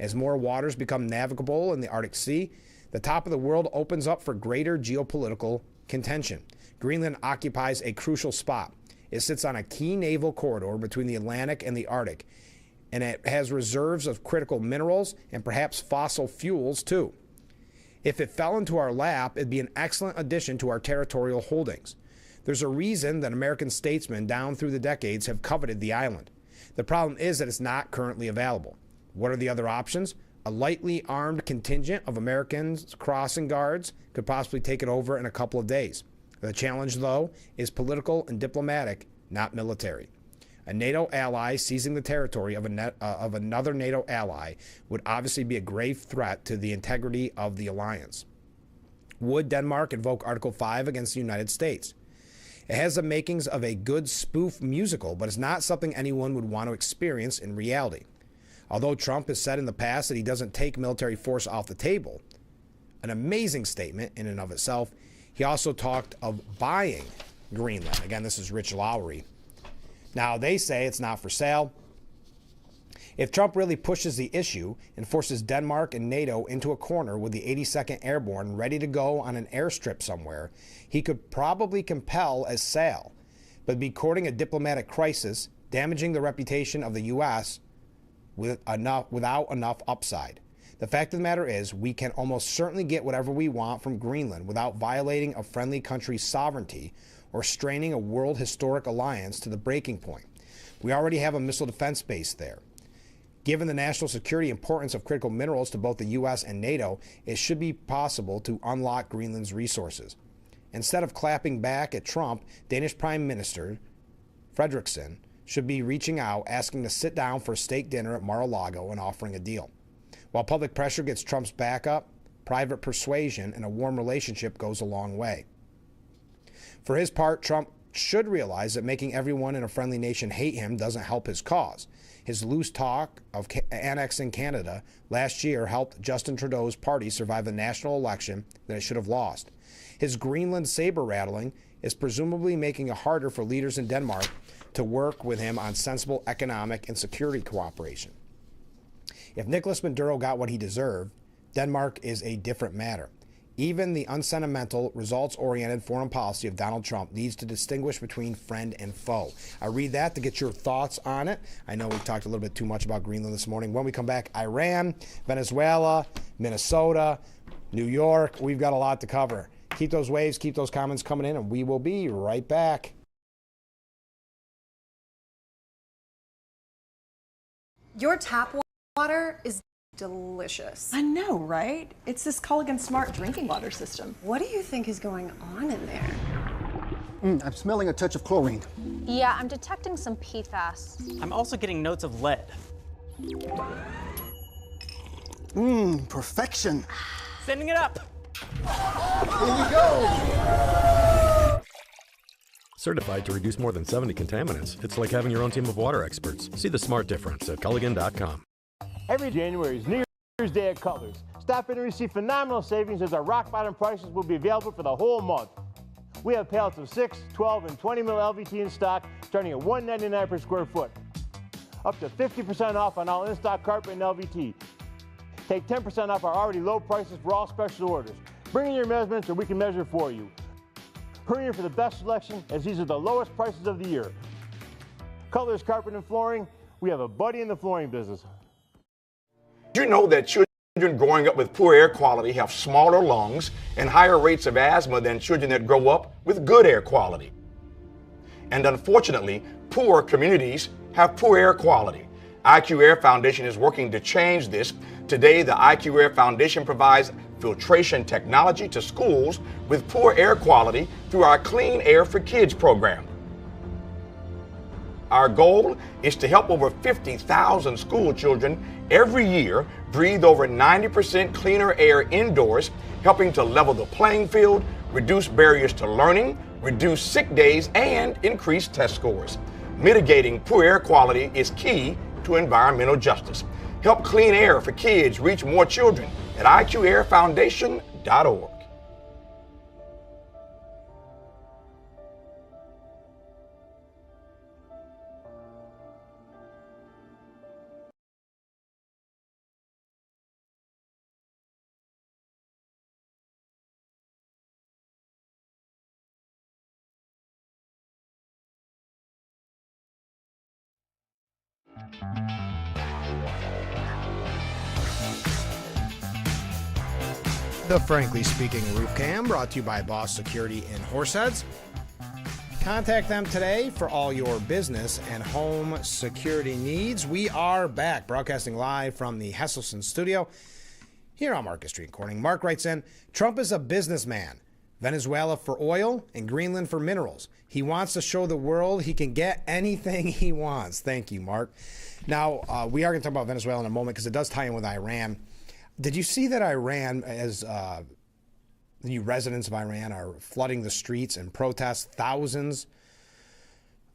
As more waters become navigable in the Arctic Sea, the top of the world opens up for greater geopolitical contention. Greenland occupies a crucial spot. It sits on a key naval corridor between the Atlantic and the Arctic, and it has reserves of critical minerals and perhaps fossil fuels too. If it fell into our lap, it'd be an excellent addition to our territorial holdings. There's a reason that American statesmen down through the decades have coveted the island. The problem is that it's not currently available. What are the other options? A lightly armed contingent of Americans crossing guards could possibly take it over in a couple of days. The challenge, though, is political and diplomatic, not military. A NATO ally seizing the territory of another NATO ally would obviously be a grave threat to the integrity of the alliance. Would Denmark invoke Article 5 against the United States? It has the makings of a good spoof musical, but it's not something anyone would want to experience in reality. Although Trump has said in the past that he doesn't take military force off the table, an amazing statement in and of itself, he also talked of buying Greenland. Again, this is Rich Lowry. Now, they say it's not for sale. If Trump really pushes the issue and forces Denmark and NATO into a corner with the 82nd Airborne ready to go on an airstrip somewhere, he could probably compel a sale, but be courting a diplomatic crisis, damaging the reputation of the U.S. without enough upside. The fact of the matter is, we can almost certainly get whatever we want from Greenland without violating a friendly country's sovereignty or straining a world historic alliance to the breaking point. We already have a missile defense base there. Given the national security importance of critical minerals to both the U.S. and NATO, it should be possible to unlock Greenland's resources. Instead of clapping back at Trump, Danish Prime Minister Frederiksen should be reaching out, asking to sit down for a steak dinner at Mar-a-Lago and offering a deal. While public pressure gets Trump's back up, private persuasion, and a warm relationship goes a long way. For his part, Trump should realize that making everyone in a friendly nation hate him doesn't help his cause. His loose talk of annexing Canada last year helped Justin Trudeau's party survive a national election that it should have lost. His Greenland saber rattling is presumably making it harder for leaders in Denmark to work with him on sensible economic and security cooperation. If Nicolas Maduro got what he deserved, Denmark is a different matter. Even the unsentimental, results-oriented foreign policy of Donald Trump needs to distinguish between friend and foe. I read that to get your thoughts on it. I know we talked a little bit too much about Greenland this morning. When we come back, Iran, Venezuela, Minnesota, New York. We've got a lot to cover. Keep those waves, keep those comments coming in, and we will be right back. Your tap water is delicious. I know, right? It's this Culligan Smart drinking water system. What do you think is going on in there? I'm smelling a touch of chlorine. Yeah, I'm detecting some PFAS. I'm also getting notes of lead. Perfection. Sending it up. Here we go. Certified to reduce more than 70 contaminants. It's like having your own team of water experts. See the smart difference at Culligan.com. Every January is New Year's Day at Colors. Stop in and receive phenomenal savings as our rock bottom prices will be available for the whole month. We have pallets of 6, 12, and 20 mil LVT in stock starting at $1.99 per square foot. Up to 50% off on all in-stock carpet and LVT. Take 10% off our already low prices for all special orders. Bring in your measurements or we can measure for you. Hurry in for the best selection as these are the lowest prices of the year. Colors, Carpet, and Flooring, we have a buddy in the flooring business. Do you know that children growing up with poor air quality have smaller lungs and higher rates of asthma than children that grow up with good air quality? And unfortunately, poor communities have poor air quality. IQ Air Foundation is working to change this. Today, the IQ Air Foundation provides filtration technology to schools with poor air quality through our Clean Air for Kids program. Our goal is to help over 50,000 school children every year breathe over 90% cleaner air indoors, helping to level the playing field, reduce barriers to learning, reduce sick days, and increase test scores. Mitigating poor air quality is key to environmental justice. Help Clean Air for Kids reach more children at IQAirFoundation.org. The Frankly Speaking Roof Cam, brought to you by Boss Security in Horseheads. Contact them today for all your business and home security needs. We are back, broadcasting live from the Hesselson studio here on Market Street in Corning. Mark writes in, Trump is a businessman. Venezuela for oil and Greenland for minerals. He wants to show the world he can get anything he wants. Thank you, Mark. Now, we are going to talk about Venezuela in a moment because it does tie in with Iran. Did you see that Iran, as the new residents of Iran are flooding the streets and protest, thousands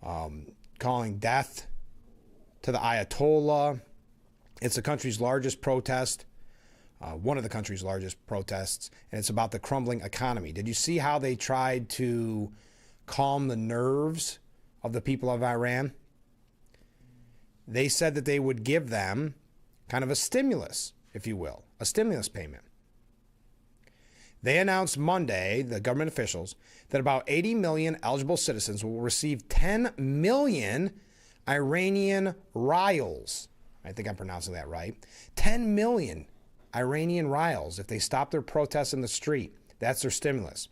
calling death to the Ayatollah? It's the country's largest protest, one of the country's largest protests, and it's about the crumbling economy. Did you see how they tried to calm the nerves of the people of Iran? They said that they would give them kind of a stimulus, if you will, a stimulus payment. They announced Monday, the government officials, that about 80 million eligible citizens will receive 10 million Iranian rials. I think I'm pronouncing that right. 10 million Iranian rials if they stop their protests in the street. That's their stimulus.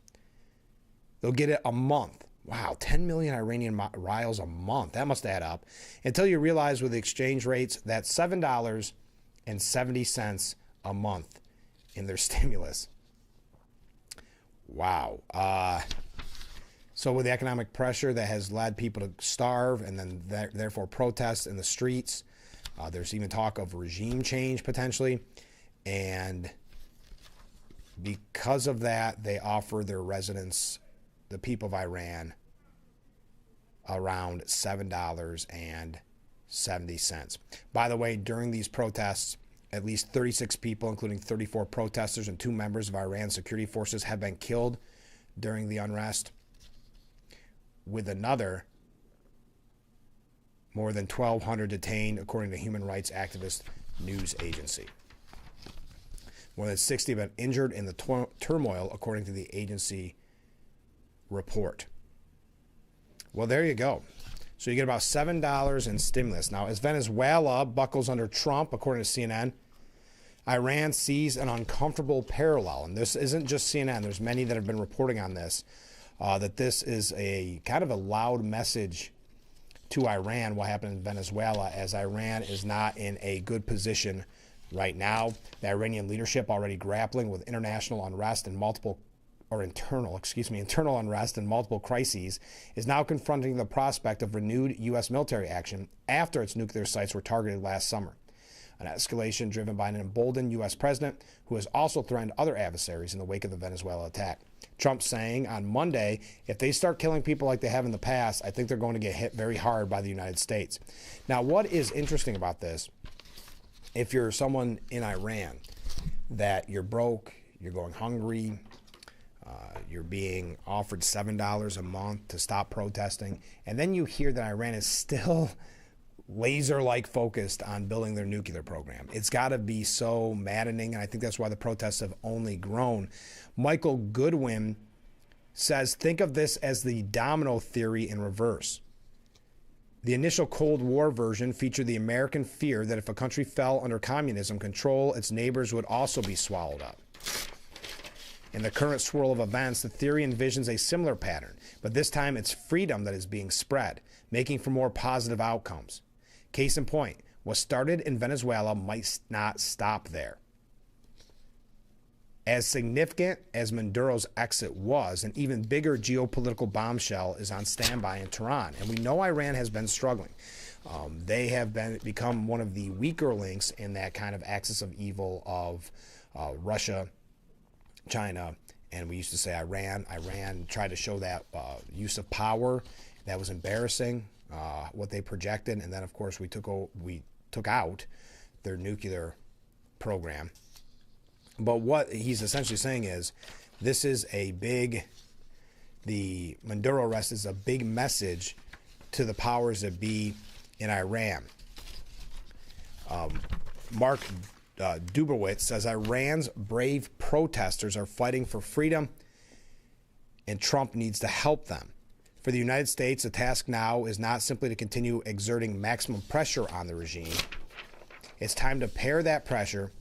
They'll get it a month. Wow, 10 million Iranian rials a month. That must add up. Until you realize with the exchange rates, that's $7.70 a month in their stimulus. Wow. So with the economic pressure that has led people to starve and then therefore protest in the streets, there's even talk of regime change potentially. And Because of that, they offer their residents, the people of Iran, around $7.70. By the way, during these protests, at least 36 people, including 34 protesters and 2 members of Iran's security forces, have been killed during the unrest, with another more than 1,200 detained, according to human rights activist news agency. More than 60 have been injured in the turmoil, according to the agency report. Well, there you go. So you get about $7 in stimulus. Now, as Venezuela buckles under Trump, according to CNN, Iran sees an uncomfortable parallel. And this isn't just CNN. There's many that have been reporting on this, that this is a kind of a loud message to Iran, what happened in Venezuela, as Iran is not in a good position right now. The Iranian leadership, already grappling with international unrest and internal unrest and multiple crises, is now confronting the prospect of renewed U.S. military action after its nuclear sites were targeted last summer. An escalation driven by an emboldened U.S. president who has also threatened other adversaries in the wake of the Venezuela attack. Trump saying on Monday, if they start killing people like they have in the past, I think they're going to get hit very hard by the United States. Now, what is interesting about this, if you're someone in Iran, that you're broke, you're going hungry, you're being offered $7 a month to stop protesting, and then you hear that Iran is still laser-like focused on building their nuclear program. It's got to be so maddening, and I think that's why the protests have only grown. Michael Goodwin says, think of this as the domino theory in reverse. The initial Cold War version featured the American fear that if a country fell under communism control, its neighbors would also be swallowed up. In the current swirl of events, the theory envisions a similar pattern, but this time it's freedom that is being spread, making for more positive outcomes. Case in point, what started in Venezuela might not stop there. As significant as Maduro's exit was, an even bigger geopolitical bombshell is on standby in Tehran, and we know Iran has been struggling. They have become one of the weaker links in that kind of axis of evil of Russia, China, and we used to say Iran. Iran tried to show that use of power. That was embarrassing, what they projected, and then of course we took out their nuclear program. But what he's essentially saying is, this is the Maduro arrest is a big message to the powers that be in Iran. Mark Dubowitz says Iran's brave protesters are fighting for freedom, and Trump needs to help them. For the United States, the task now is not simply to continue exerting maximum pressure on the regime. It's time to pair that pressure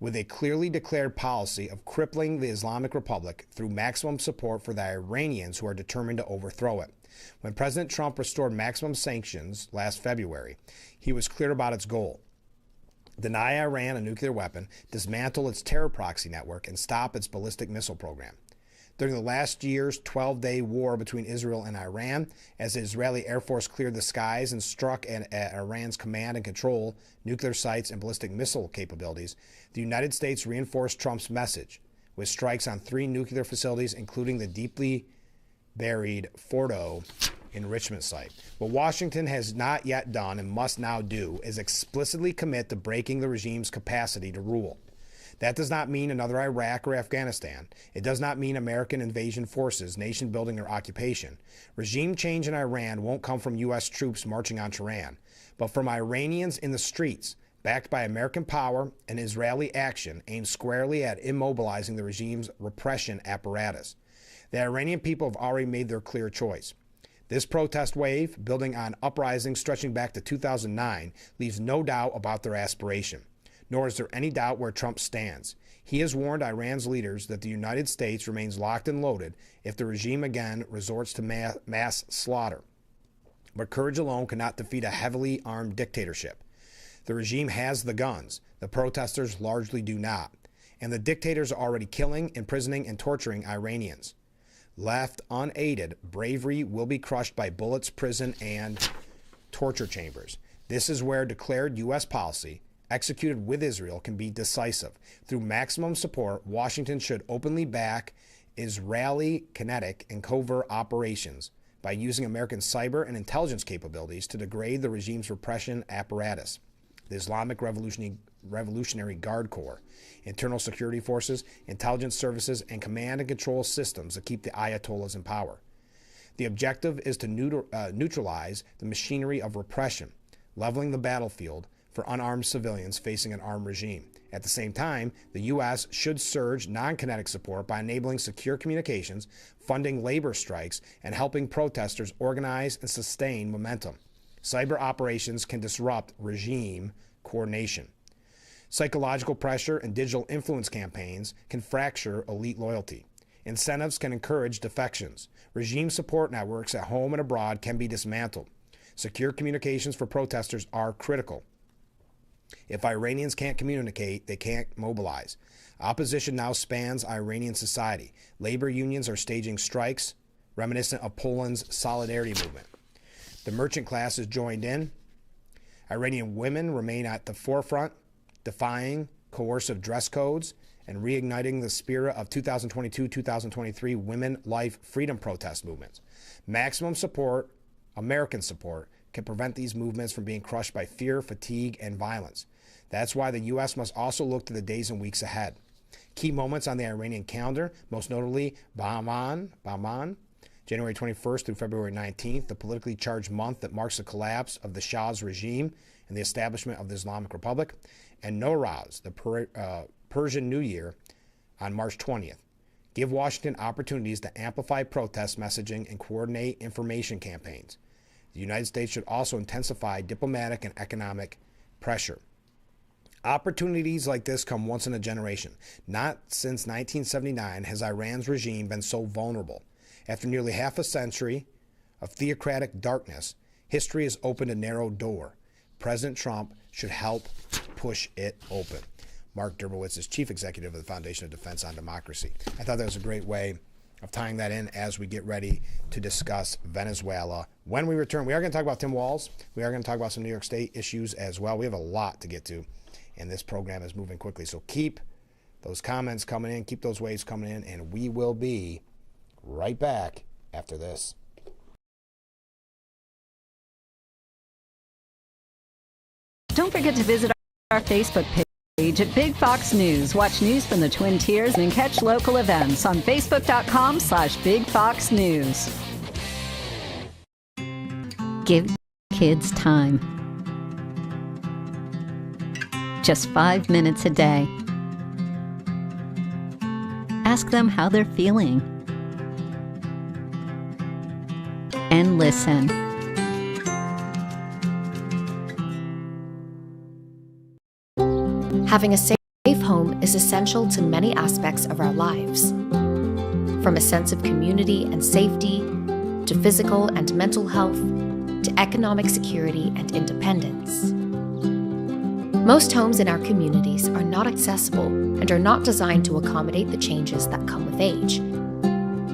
with a clearly declared policy of crippling the Islamic Republic through maximum support for the Iranians who are determined to overthrow it. When President Trump restored maximum sanctions last February, he was clear about its goal: deny Iran a nuclear weapon, dismantle its terror proxy network, and stop its ballistic missile program. During the last year's 12-day war between Israel and Iran, as the Israeli Air Force cleared the skies and struck at Iran's command and control, nuclear sites, and ballistic missile capabilities, the United States reinforced Trump's message with strikes on 3 nuclear facilities, including the deeply buried Fordo enrichment site. What Washington has not yet done and must now do is explicitly commit to breaking the regime's capacity to rule. That does not mean another Iraq or Afghanistan. It does not mean American invasion forces, nation building, or occupation. Regime change in Iran won't come from U.S. troops marching on Tehran, but from Iranians in the streets, backed by American power and Israeli action aimed squarely at immobilizing the regime's repression apparatus. The Iranian people have already made their clear choice. This protest wave, building on uprisings stretching back to 2009, leaves no doubt about their aspiration. Nor is there any doubt where Trump stands. He has warned Iran's leaders that the United States remains locked and loaded if the regime again resorts to mass slaughter. But courage alone cannot defeat a heavily armed dictatorship. The regime has the guns. The protesters largely do not. And the dictators are already killing, imprisoning, and torturing Iranians. Left unaided, bravery will be crushed by bullets, prison, and torture chambers. This is where declared U.S. policy, executed with Israel can be decisive. Through maximum support, Washington should openly back Israeli kinetic and covert operations by using American cyber and intelligence capabilities to degrade the regime's repression apparatus. The Islamic Revolutionary Guard Corps, internal security forces, intelligence services, and command and control systems that keep the Ayatollahs in power. The objective is to neutralize the machinery of repression, leveling the battlefield for unarmed civilians facing an armed regime. At the same time, the U.S. should surge non-kinetic support by enabling secure communications, funding labor strikes, and helping protesters organize and sustain momentum. Cyber operations can disrupt regime coordination. Psychological pressure and digital influence campaigns can fracture elite loyalty. Incentives can encourage defections. Regime support networks at home and abroad can be dismantled. Secure communications for protesters are critical. If Iranians can't communicate, they can't mobilize. Opposition now spans Iranian society. Labor unions are staging strikes reminiscent of Poland's Solidarity movement. The merchant class has joined in. Iranian women remain at the forefront, defying coercive dress codes and reigniting the spirit of 2022-2023 Women Life Freedom protest movements. Maximum support, American support, can prevent these movements from being crushed by fear, fatigue, and violence. That's why the U.S. must also look to the days and weeks ahead. Key moments on the Iranian calendar, most notably Bahman, January 21st through February 19th, the politically charged month that marks the collapse of the Shah's regime and the establishment of the Islamic Republic, and Nowruz, the Persian New Year, on March 20th. Give Washington opportunities to amplify protest messaging and coordinate information campaigns. The United States should also intensify diplomatic and economic pressure. Opportunities like this come once in a generation. Not since 1979 has Iran's regime been so vulnerable. After nearly half a century of theocratic darkness, history has opened a narrow door. President Trump should help push it open. Mark Dermowitz is Chief Executive of the Foundation of Defense on Democracy. I thought that was a great way of tying that in as we get ready to discuss Venezuela. When we return, we are going to talk about Tim Walz. We are going to talk about some New York State issues as well. We have a lot to get to, and this program is moving quickly. So keep those comments coming in, keep those waves coming in, and we will be right back after this. Don't forget to visit our Facebook page at Big Fox News. Watch news from the Twin Tiers and catch local events on Facebook.com/Big Fox News. Give kids time. Just 5 minutes a day. Ask them how they're feeling. And listen. Having a safe home is essential to many aspects of our lives. From a sense of community and safety, to physical and mental health, to economic security and independence. Most homes in our communities are not accessible and are not designed to accommodate the changes that come with age,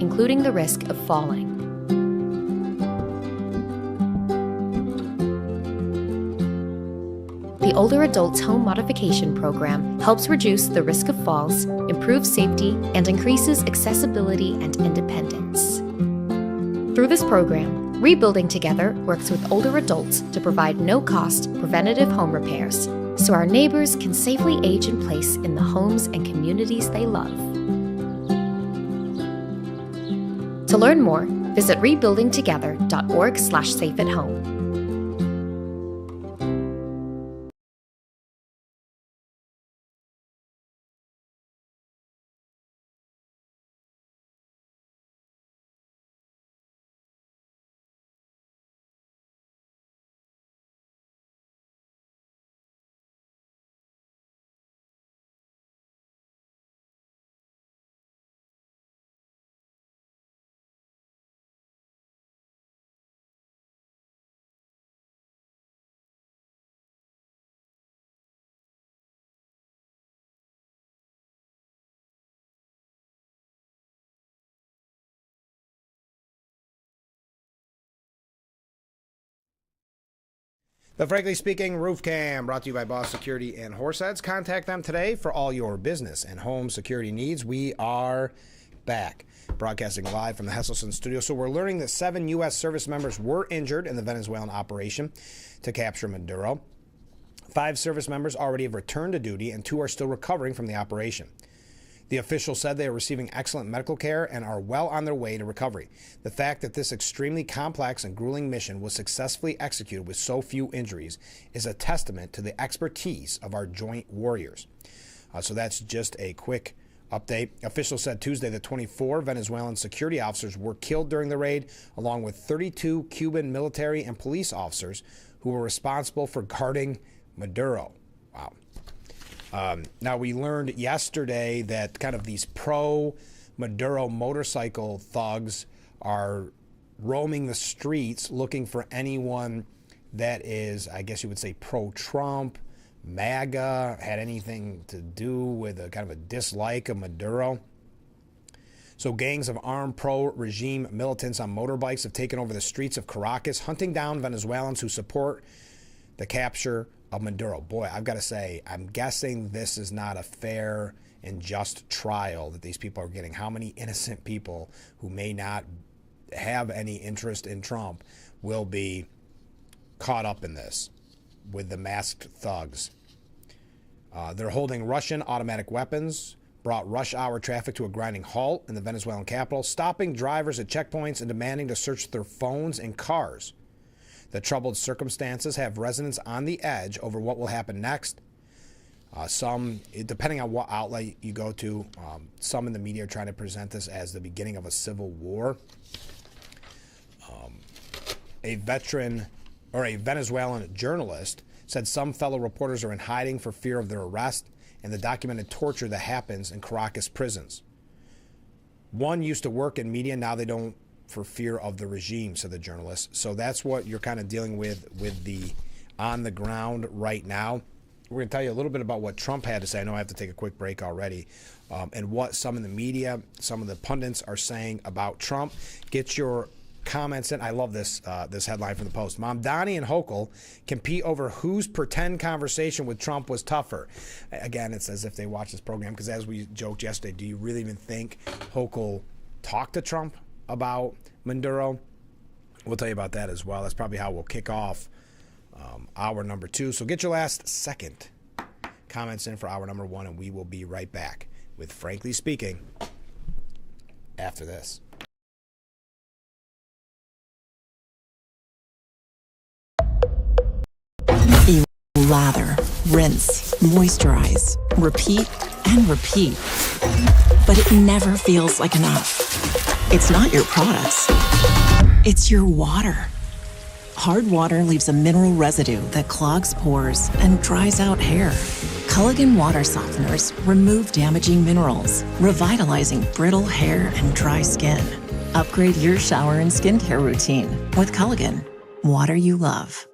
including the risk of falling. The Older Adults Home Modification Program helps reduce the risk of falls, improves safety, and increases accessibility and independence. Through this program, Rebuilding Together works with older adults to provide no-cost preventative home repairs so our neighbors can safely age in place in the homes and communities they love. To learn more, visit rebuildingtogether.org/safeathome. The Frankly Speaking Roof Cam, brought to you by Boss Security and Horseheads. Contact them today for all your business and home security needs. We are back, broadcasting live from the Hesselson studio. So we're learning that 7 U.S. service members were injured in the Venezuelan operation to capture Maduro. 5 service members already have returned to duty, and 2 are still recovering from the operation. The officials said they are receiving excellent medical care and are well on their way to recovery. The fact that this extremely complex and grueling mission was successfully executed with so few injuries is a testament to the expertise of our joint warriors. So that's just a quick update. Officials said Tuesday that 24 Venezuelan security officers were killed during the raid, along with 32 Cuban military and police officers who were responsible for guarding Maduro. Wow. Now, we learned yesterday that kind of these pro-Maduro motorcycle thugs are roaming the streets looking for anyone that is, I guess you would say, pro-Trump, MAGA, had anything to do with a kind of a dislike of Maduro. So gangs of armed pro-regime militants on motorbikes have taken over the streets of Caracas, hunting down Venezuelans who support the capture of Maduro. Boy, I've got to say, I'm guessing this is not a fair and just trial that these people are getting. How many innocent people who may not have any interest in Trump will be caught up in this with the masked thugs? They're holding Russian automatic weapons, brought rush hour traffic to a grinding halt in the Venezuelan capital, stopping drivers at checkpoints and demanding to search their phones and cars. The troubled circumstances have residents on the edge over what will happen next. Some, depending on what outlet you go to, some in the media are trying to present this as the beginning of a civil war. A veteran or a Venezuelan journalist said some fellow reporters are in hiding for fear of their arrest and the documented torture that happens in Caracas prisons. One used to work in media, now they don't, for fear of the regime, said the journalist. So that's what you're kind of dealing with the on the ground right now. We're going to tell you a little bit about what Trump had to say. I know I have to take a quick break already. And what some in the media, some of the pundits are saying about Trump. Get your comments in. I love this this headline from the Post. Mom Donnie and Hochul compete over whose pretend conversation with Trump was tougher. Again, it's as if they watch this program, because as we joked yesterday, do you really even think Hochul talked to Trump about Maduro? We'll tell you about that as well. That's probably how we'll kick off hour number 2. So get your last second comments in for hour number 1, and we will be right back with Frankly Speaking after this. Lather, rinse, moisturize, repeat, and repeat. But it never feels like enough. It's not your products. It's your water. Hard water leaves a mineral residue that clogs pores and dries out hair. Culligan water softeners remove damaging minerals, revitalizing brittle hair and dry skin. Upgrade your shower and skincare routine with Culligan, water you love.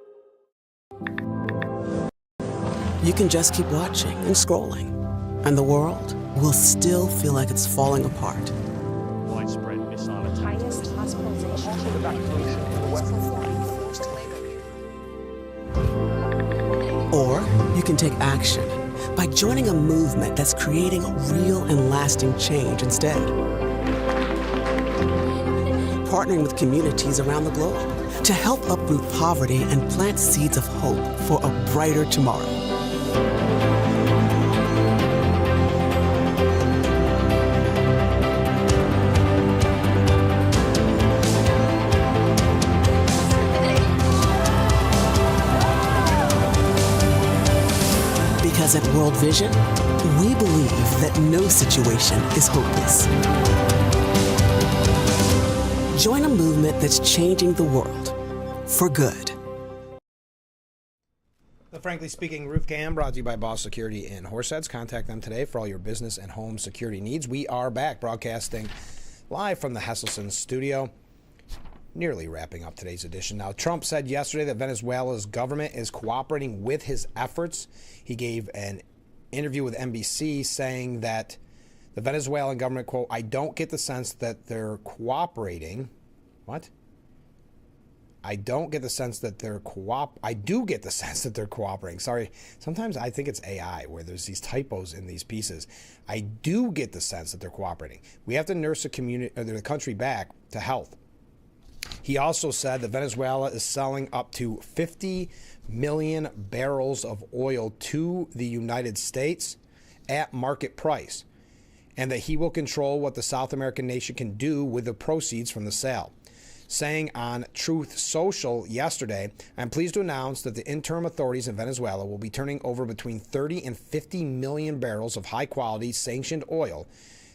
You can just keep watching and scrolling, and the world will still feel like it's falling apart. Widespread missiles. Highest hospitalization. Evacuation in the West. Forced labor. Or you can take action by joining a movement that's creating real and lasting change instead. Partnering with communities around the globe to help uproot poverty and plant seeds of hope for a brighter tomorrow. Because at World Vision, we believe that no situation is hopeless. Join a movement that's changing the world for good. The Frankly Speaking Roof Cam, brought to you by Boss Security and Horseheads. Contact them today for all your business and home security needs. We are back, broadcasting live from the Hesselson studio, nearly wrapping up today's edition. Now, Trump said yesterday that Venezuela's government is cooperating with his efforts. He gave an interview with NBC saying that the Venezuelan government, quote, "I don't get the sense that they're cooperating." What? I don't get the sense that they're I do get the sense that they're cooperating. Sorry, sometimes I think it's AI where there's these typos in these pieces. I do get the sense that they're cooperating. We have to nurse the country back to health. He also said that Venezuela is selling up to 50 million barrels of oil to the United States at market price, and that he will control what the South American nation can do with the proceeds from the sale. Saying on Truth Social yesterday, I'm pleased to announce that the interim authorities in Venezuela will be turning over between 30 and 50 million barrels of high-quality sanctioned oil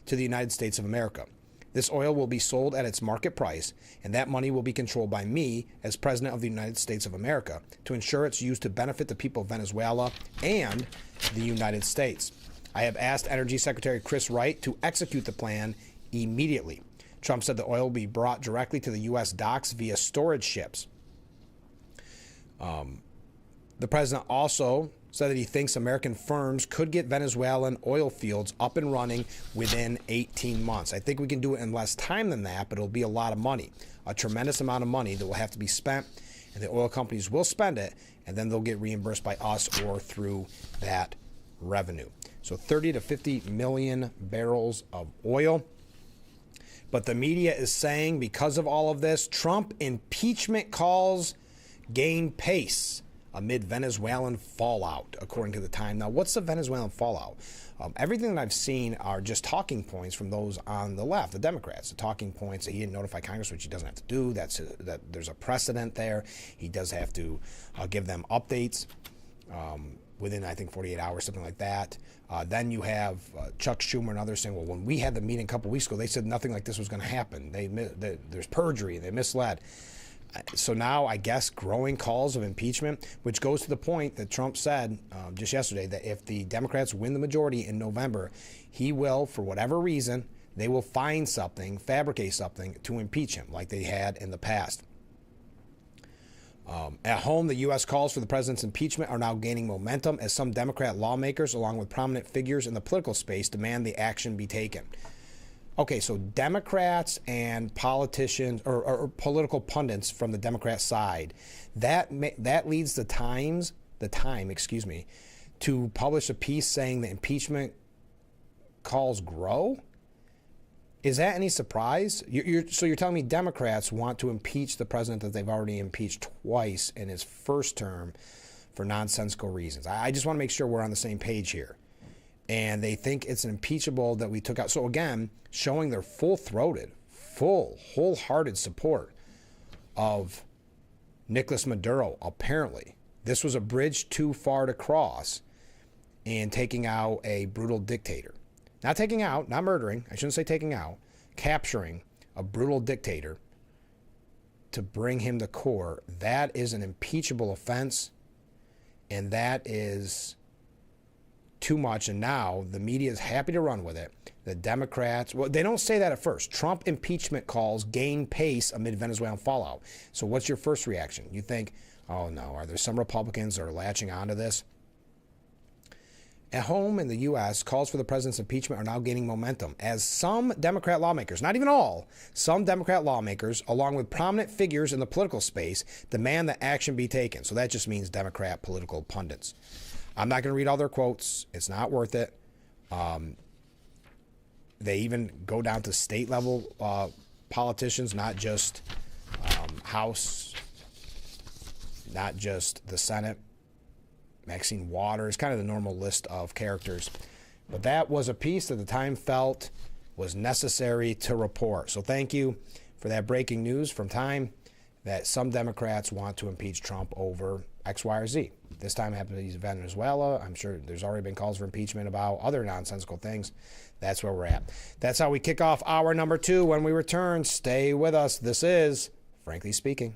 to the United States of America. This oil will be sold at its market price, and that money will be controlled by me as President of the United States of America to ensure it's used to benefit the people of Venezuela and the United States. I have asked Energy Secretary Chris Wright to execute the plan immediately. Trump said the oil will be brought directly to the U.S. docks via storage ships. The president also said that he thinks American firms could get Venezuelan oil fields up and running within 18 months. I think we can do it in less time than that, but it'll be a lot of money, a tremendous amount of money that will have to be spent, and the oil companies will spend it, and then they'll get reimbursed by us or through that revenue. So 30 to 50 million barrels of oil. But the media is saying because of all of this, Trump impeachment calls gain pace amid Venezuelan fallout, according to the Time. Now, what's the Venezuelan fallout? Everything that I've seen are just talking points from those on the left, the Democrats. The talking points that he didn't notify Congress, which he doesn't have to do. That there's a precedent there. He does have to give them updates within, I think, 48 hours, something like that. Then you have Chuck Schumer and others saying, well, when we had the meeting a couple weeks ago, they said nothing like this was going to happen. There's perjury. They misled. So now, I guess, growing calls of impeachment, which goes to the point that Trump said just yesterday that if the Democrats win the majority in November, he will, for whatever reason, they will find something, fabricate something to impeach him like they had in the past. At home, the U.S. calls for the president's impeachment are now gaining momentum as some Democrat lawmakers, along with prominent figures in the political space, demand the action be taken. Okay, so Democrats and politicians or political pundits from the Democrat side, that leads the Time, to publish a piece saying the impeachment calls grow. Is that any surprise? So you're telling me Democrats want to impeach the president that they've already impeached twice in his first term for nonsensical reasons. I just want to make sure we're on the same page here. And they think it's impeachable that we took out. So again, showing their full-throated, wholehearted support of Nicolas Maduro, apparently. This was a bridge too far to cross in taking out a brutal dictator. Not taking out, not murdering, I shouldn't say taking out, capturing a brutal dictator to bring him to court. That is an impeachable offense, and that is too much. And now the media is happy to run with it. The Democrats, well, they don't say that at first. Trump impeachment calls gain pace amid Venezuelan fallout. So what's your first reaction? You think, oh no, are there some Republicans that are latching onto this? At home in the U.S., calls for the president's impeachment are now gaining momentum as some Democrat lawmakers, not even all, some Democrat lawmakers, along with prominent figures in the political space, demand that action be taken. So that just means Democrat political pundits. I'm not going to read all their quotes. It's not worth it. They even go down to state-level politicians, not just House, not just the Senate. Maxine Waters, kind of the normal list of characters. But that was a piece that the Time felt was necessary to report. So thank you for that breaking news from Time that some Democrats want to impeach Trump over X, Y, or Z. This time it happened to Venezuela. I'm sure there's already been calls for impeachment about other nonsensical things. That's where we're at. That's how we kick off hour number 2. When we return, stay with us. This is Frankly Speaking.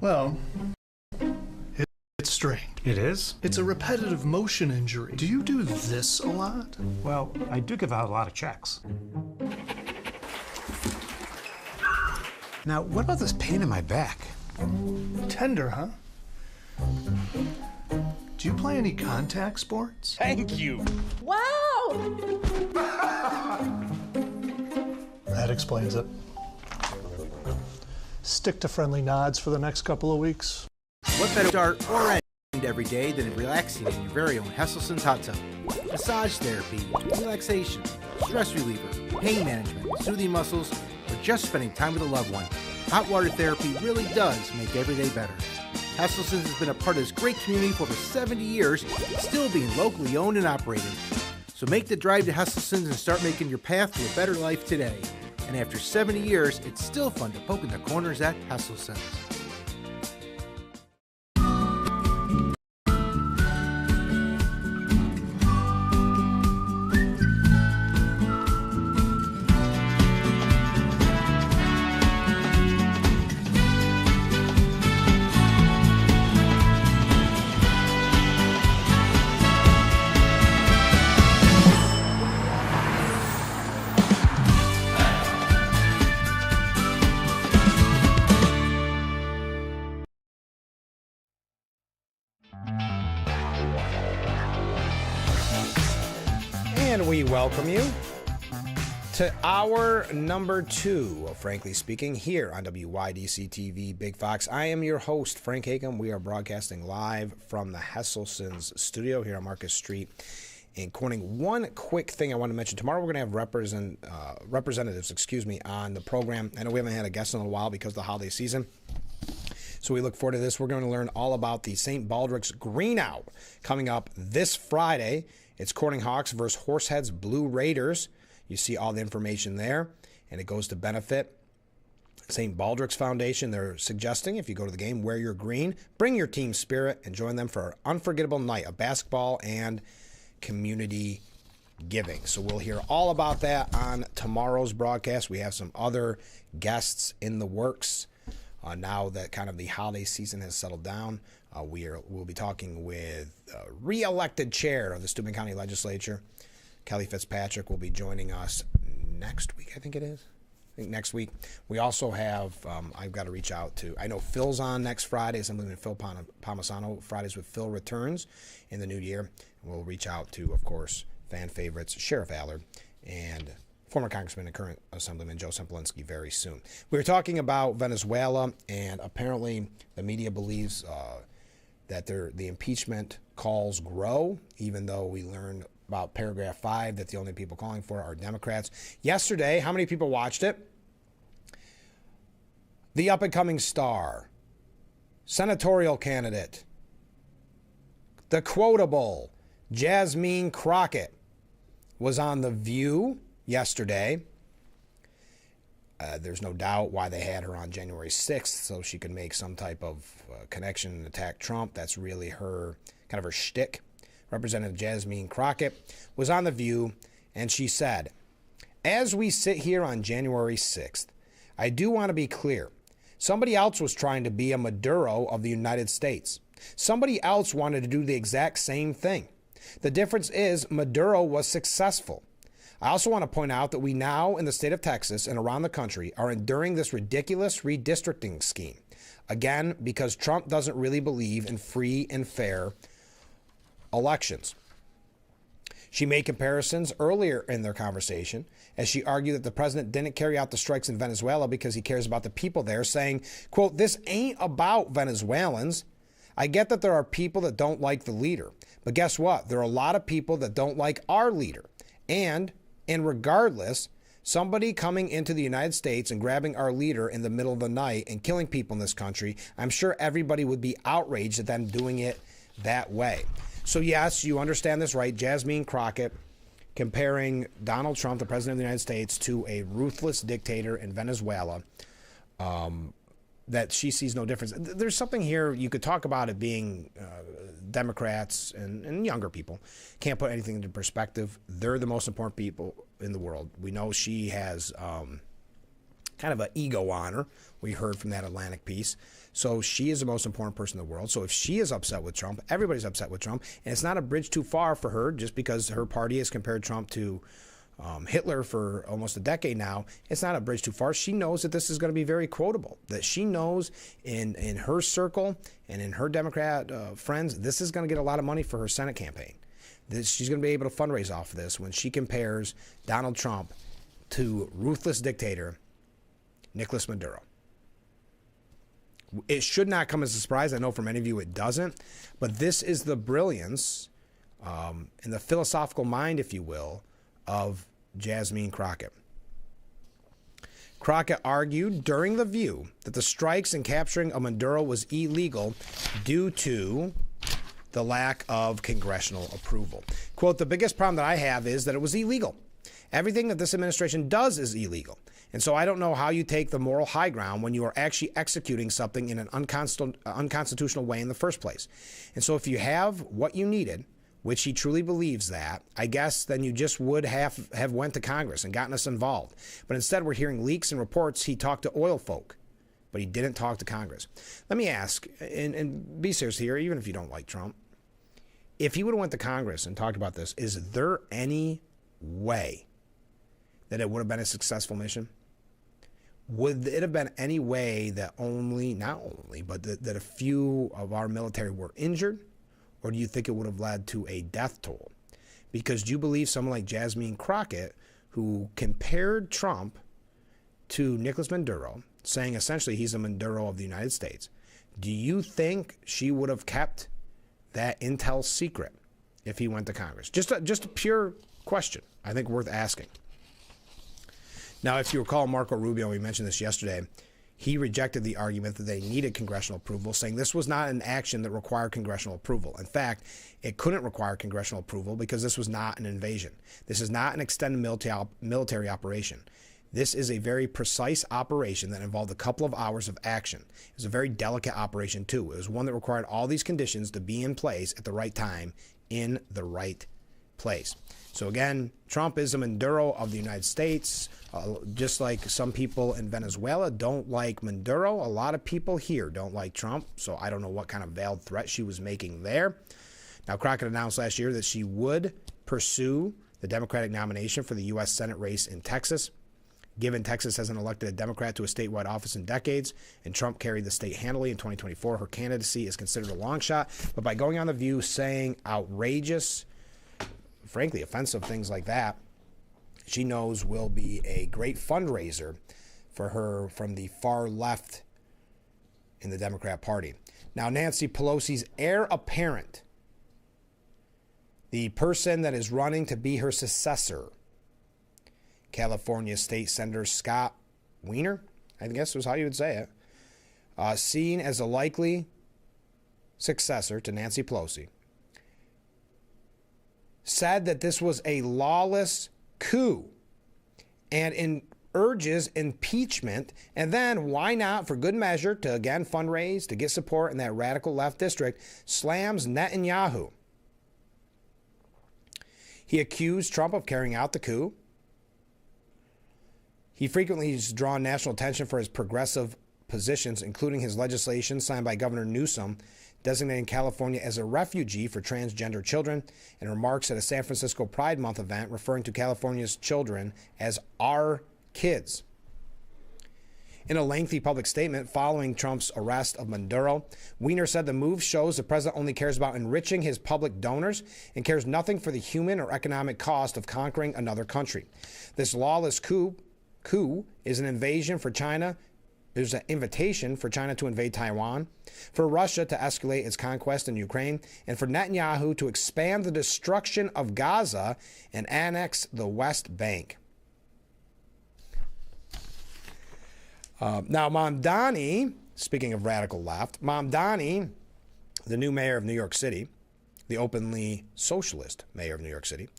Well, it's strained. It is? It's a repetitive motion injury. Do you do this a lot? Well, I do give out a lot of checks. Now, what about this pain in my back? Tender, huh? Do you play any contact sports? Thank you. Wow! That explains it. Stick to friendly nods for the next couple of weeks. What better start or end every day than relaxing in your very own Hesselson's hot tub? Massage therapy, relaxation, stress reliever, pain management, soothing muscles, or just spending time with a loved one. Hot water therapy really does make every day better. Hesselson's has been a part of this great community for over 70 years, still being locally owned and operated. So make the drive to Hesselson's and start making your path to a better life today. And after 70 years, it's still fun to poke in the corners at Hesselson's. And we welcome you to hour number 2 of Frankly Speaking here on WYDC TV Big Fox. I am your host, Frank Hakem. We are broadcasting live from the Hesselson's studio here on Marcus Street in Corning. One quick thing I want to mention. Tomorrow we're going to have representatives on the program. I know we haven't had a guest in a while because of the holiday season. So we look forward to this. We're going to learn all about the St. Baldrick's Green Out coming up this Friday. It's Corning Hawks versus Horseheads Blue Raiders. You see all the information there, and it goes to benefit St. Baldrick's Foundation. They're suggesting if you go to the game, wear your green, bring your team spirit, and join them for an unforgettable night of basketball and community giving. So we'll hear all about that on tomorrow's broadcast. We have some other guests in the works now that kind of the holiday season has settled down. We'll be talking with re-elected chair of the Steuben County Legislature, Kelly Fitzpatrick, will be joining us next week, I think it is. I think next week. We also have, I've got to reach out to, I know Phil's on next Friday, Assemblyman Phil Palmisano. Fridays with Phil returns in the new year. We'll reach out to, of course, fan favorites, Sheriff Allard, and former Congressman and current Assemblyman Joe Semplinsky very soon. We were talking about Venezuela, and apparently the media believes that the impeachment calls grow, even though we learned about paragraph 5 that the only people calling for are Democrats. Yesterday, how many people watched it? The up-and-coming star, senatorial candidate, the quotable Jasmine Crockett was on The View yesterday. There's no doubt why they had her on January 6th, so she could make some type of connection and attack Trump. That's really her shtick. Representative Jasmine Crockett was on The View, and she said, "As we sit here on January 6th, I do want to be clear. Somebody else was trying to be a Maduro of the United States. Somebody else wanted to do the exact same thing. The difference is Maduro was successful. I also want to point out that we now in the state of Texas and around the country are enduring this ridiculous redistricting scheme. Again, because Trump doesn't really believe in free and fair elections." She made comparisons earlier in their conversation as she argued that the president didn't carry out the strikes in Venezuela because he cares about the people there, saying, quote, "This ain't about Venezuelans. I get that there are people that don't like the leader, but guess what? There are a lot of people that don't like our leader. And regardless, somebody coming into the United States and grabbing our leader in the middle of the night and killing people in this country, I'm sure everybody would be outraged at them doing it that way." So yes, you understand this right. Jasmine Crockett comparing Donald Trump, the president of the United States, to a ruthless dictator in Venezuela, that she sees no difference. There's something here you could talk about it being Democrats and younger people can't put anything into perspective. They're the most important people in the world. We know she has kind of an ego on her. We heard from that Atlantic piece. So she is the most important person in the world. So if she is upset with Trump, everybody's upset with Trump. And it's not a bridge too far for her just because her party has compared Trump to Hitler for almost a decade now. It's not a bridge too far. She knows that this is going to be very quotable, that she knows in her circle and in her Democrat friends, this is going to get a lot of money for her Senate campaign. She's going to be able to fundraise off of this when she compares Donald Trump to ruthless dictator Nicolas Maduro. It should not come as a surprise. I know for many of you it doesn't, but this is the brilliance and the philosophical mind, if you will, of Jasmine Crockett. Crockett argued during the View that the strikes and capturing of Maduro was illegal due to the lack of congressional approval. Quote, the biggest problem that I have is that it was illegal. Everything that this administration does is illegal. And so I don't know how you take the moral high ground when you are actually executing something in an unconstitutional way in the first place. And so if you have what you needed, which he truly believes that, I guess then you just would have went to Congress and gotten us involved. But instead we're hearing leaks and reports he talked to oil folk, but he didn't talk to Congress. Let me ask, and be serious here, even if you don't like Trump, if he would have went to Congress and talked about this, is there any way that it would have been a successful mission? Would it have been any way that that a few of our military were injured? Or do you think it would have led to a death toll? Because do you believe someone like Jasmine Crockett, who compared Trump to Nicolas Maduro, saying essentially he's a Maduro of the United States, do you think she would have kept that intel secret if he went to Congress? Just a pure question, I think worth asking. Now, if you recall, Marco Rubio, we mentioned this yesterday, he rejected the argument that they needed congressional approval, saying this was not an action that required congressional approval. In fact, it couldn't require congressional approval because this was not an invasion. This is not an extended military operation. This is a very precise operation that involved a couple of hours of action. It was a very delicate operation, too. It was one that required all these conditions to be in place at the right time in the right place. So again, Trump is a Maduro of the United States, just like some people in Venezuela don't like Maduro. A lot of people here don't like Trump, so I don't know what kind of veiled threat she was making there. Now, Crockett announced last year that she would pursue the Democratic nomination for the U.S. Senate race in Texas. Given Texas hasn't elected a Democrat to a statewide office in decades, and Trump carried the state handily in 2024, her candidacy is considered a long shot. But by going on The View saying outrageous, frankly offensive things like that, she knows will be a great fundraiser for her from the far left in the Democrat Party. Now, Nancy Pelosi's heir apparent, the person that is running to be her successor, California State Senator Scott Wiener, I guess was how you would say it, seen as a likely successor to Nancy Pelosi, said that this was a lawless coup and urges impeachment. And then, why not, for good measure, to again fundraise, to get support in that radical left district, slams Netanyahu. He accused Trump of carrying out the coup. He frequently has drawn national attention for his progressive positions, including his legislation signed by Governor Newsom designating California as a refugee for transgender children, and remarks at a San Francisco Pride Month event referring to California's children as our kids. In a lengthy public statement following Trump's arrest of Maduro, Wiener said the move shows the president only cares about enriching his public donors and cares nothing for the human or economic cost of conquering another country. This lawless coup is an invasion for China. There's an invitation for China to invade Taiwan, for Russia to escalate its conquest in Ukraine, and for Netanyahu to expand the destruction of Gaza and annex the West Bank. Now, Mamdani, speaking of radical left, Mamdani, the new mayor of New York City, the openly socialist mayor of New York City,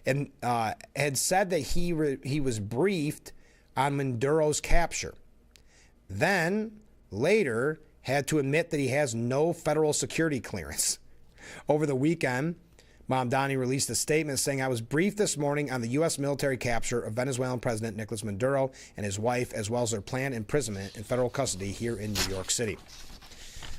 and had said that he was briefed on Maduro's capture. Then, later, had to admit that he has no federal security clearance. Over the weekend, Mamdani released a statement saying, "I was briefed this morning on the U.S. military capture of Venezuelan President Nicolas Maduro and his wife, as well as their planned imprisonment in federal custody here in New York City."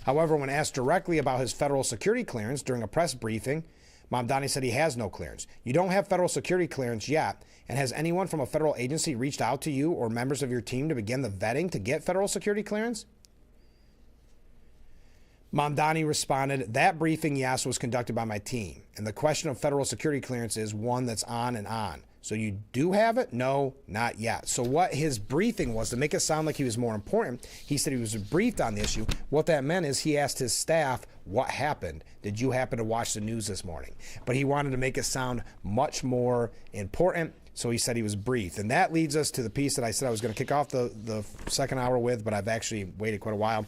However, when asked directly about his federal security clearance during a press briefing, Mamdani said he has no clearance. "You don't have federal security clearance yet, and has anyone from a federal agency reached out to you or members of your team to begin the vetting to get federal security clearance?" Mamdani responded, "That briefing, yes, was conducted by my team, and the question of federal security clearance is one that's on and on. So you do have it? No, not yet. So what his briefing was, to make it sound like he was more important, he said he was briefed on the issue. What that meant is he asked his staff, what happened? Did you happen to watch the news this morning? But he wanted to make it sound much more important, so he said he was briefed. And that leads us to the piece that I said I was going to kick off the second hour with, but I've actually waited quite a while.